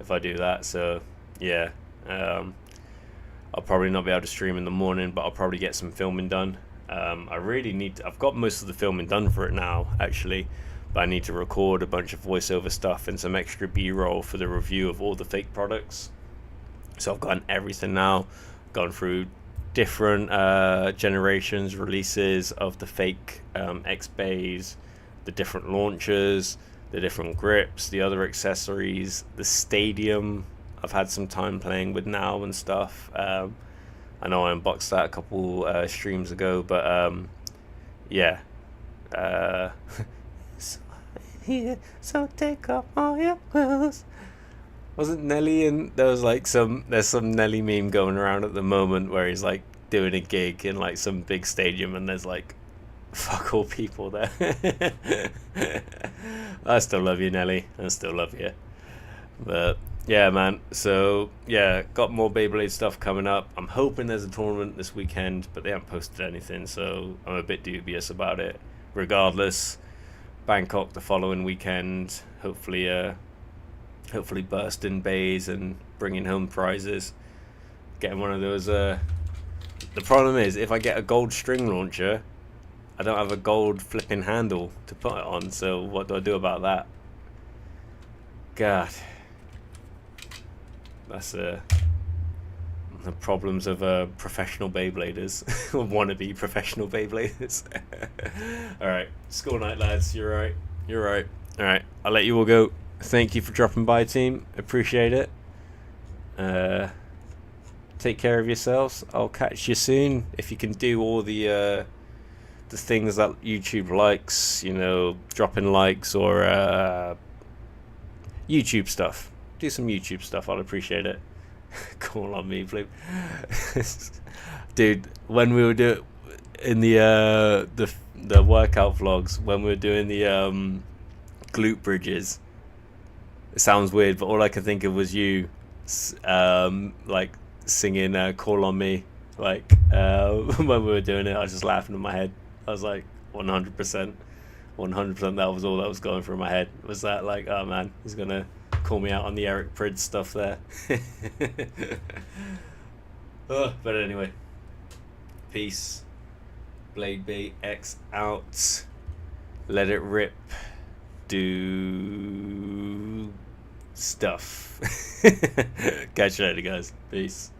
if I do that. So yeah, I'll probably not be able to stream in the morning, but I'll probably get some filming done. I really need to, I've got most of the filming done for it now, actually, but I need to record a bunch of voiceover stuff and some extra B-roll for the review of all the fake products. So I've gotten everything now, gone through different generations, releases of the fake X-Bays, the different launchers, the different grips, the other accessories, the stadium I've had some time playing with now and stuff. I know I unboxed that a couple streams ago, but yeah. So take off all your clothes. Wasn't Nelly in? There's some Nelly meme going around at the moment where he's like doing a gig in like some big stadium, and there's like fuck all people there. I still love you, Nelly. I still love you. But yeah, man. So yeah, got more Beyblade stuff coming up. I'm hoping there's a tournament this weekend, but they haven't posted anything, so I'm a bit dubious about it. Regardless, Bangkok the following weekend. Hopefully bursting bays and bringing home prizes. Getting one of those. The problem is, if I get a gold string launcher, I don't have a gold flipping handle to put it on. So what do I do about that? God. That's the problems of professional Beybladers, or wannabe professional Beybladers. Alright, school night, lads. You're right. You're right. Alright, I'll let you all go. Thank you for dropping by, team. Appreciate it. Take care of yourselves. I'll catch you soon. If you can do all the things that YouTube likes, you know, dropping likes or YouTube stuff. Do some YouTube stuff. I'll appreciate it. Call on me, please. Dude, when we were doing in the workout vlogs, when we were doing the glute bridges, it sounds weird, but all I could think of was you like singing Call on Me, like when we were doing it. I was just laughing in my head. I was like 100% that was all that was going through my head, was that, like, oh man, he's gonna call me out on the Eric Prydz stuff there. But anyway, peace. Blade Bay X out. Let it rip. Do stuff. Catch you later, guys. Peace.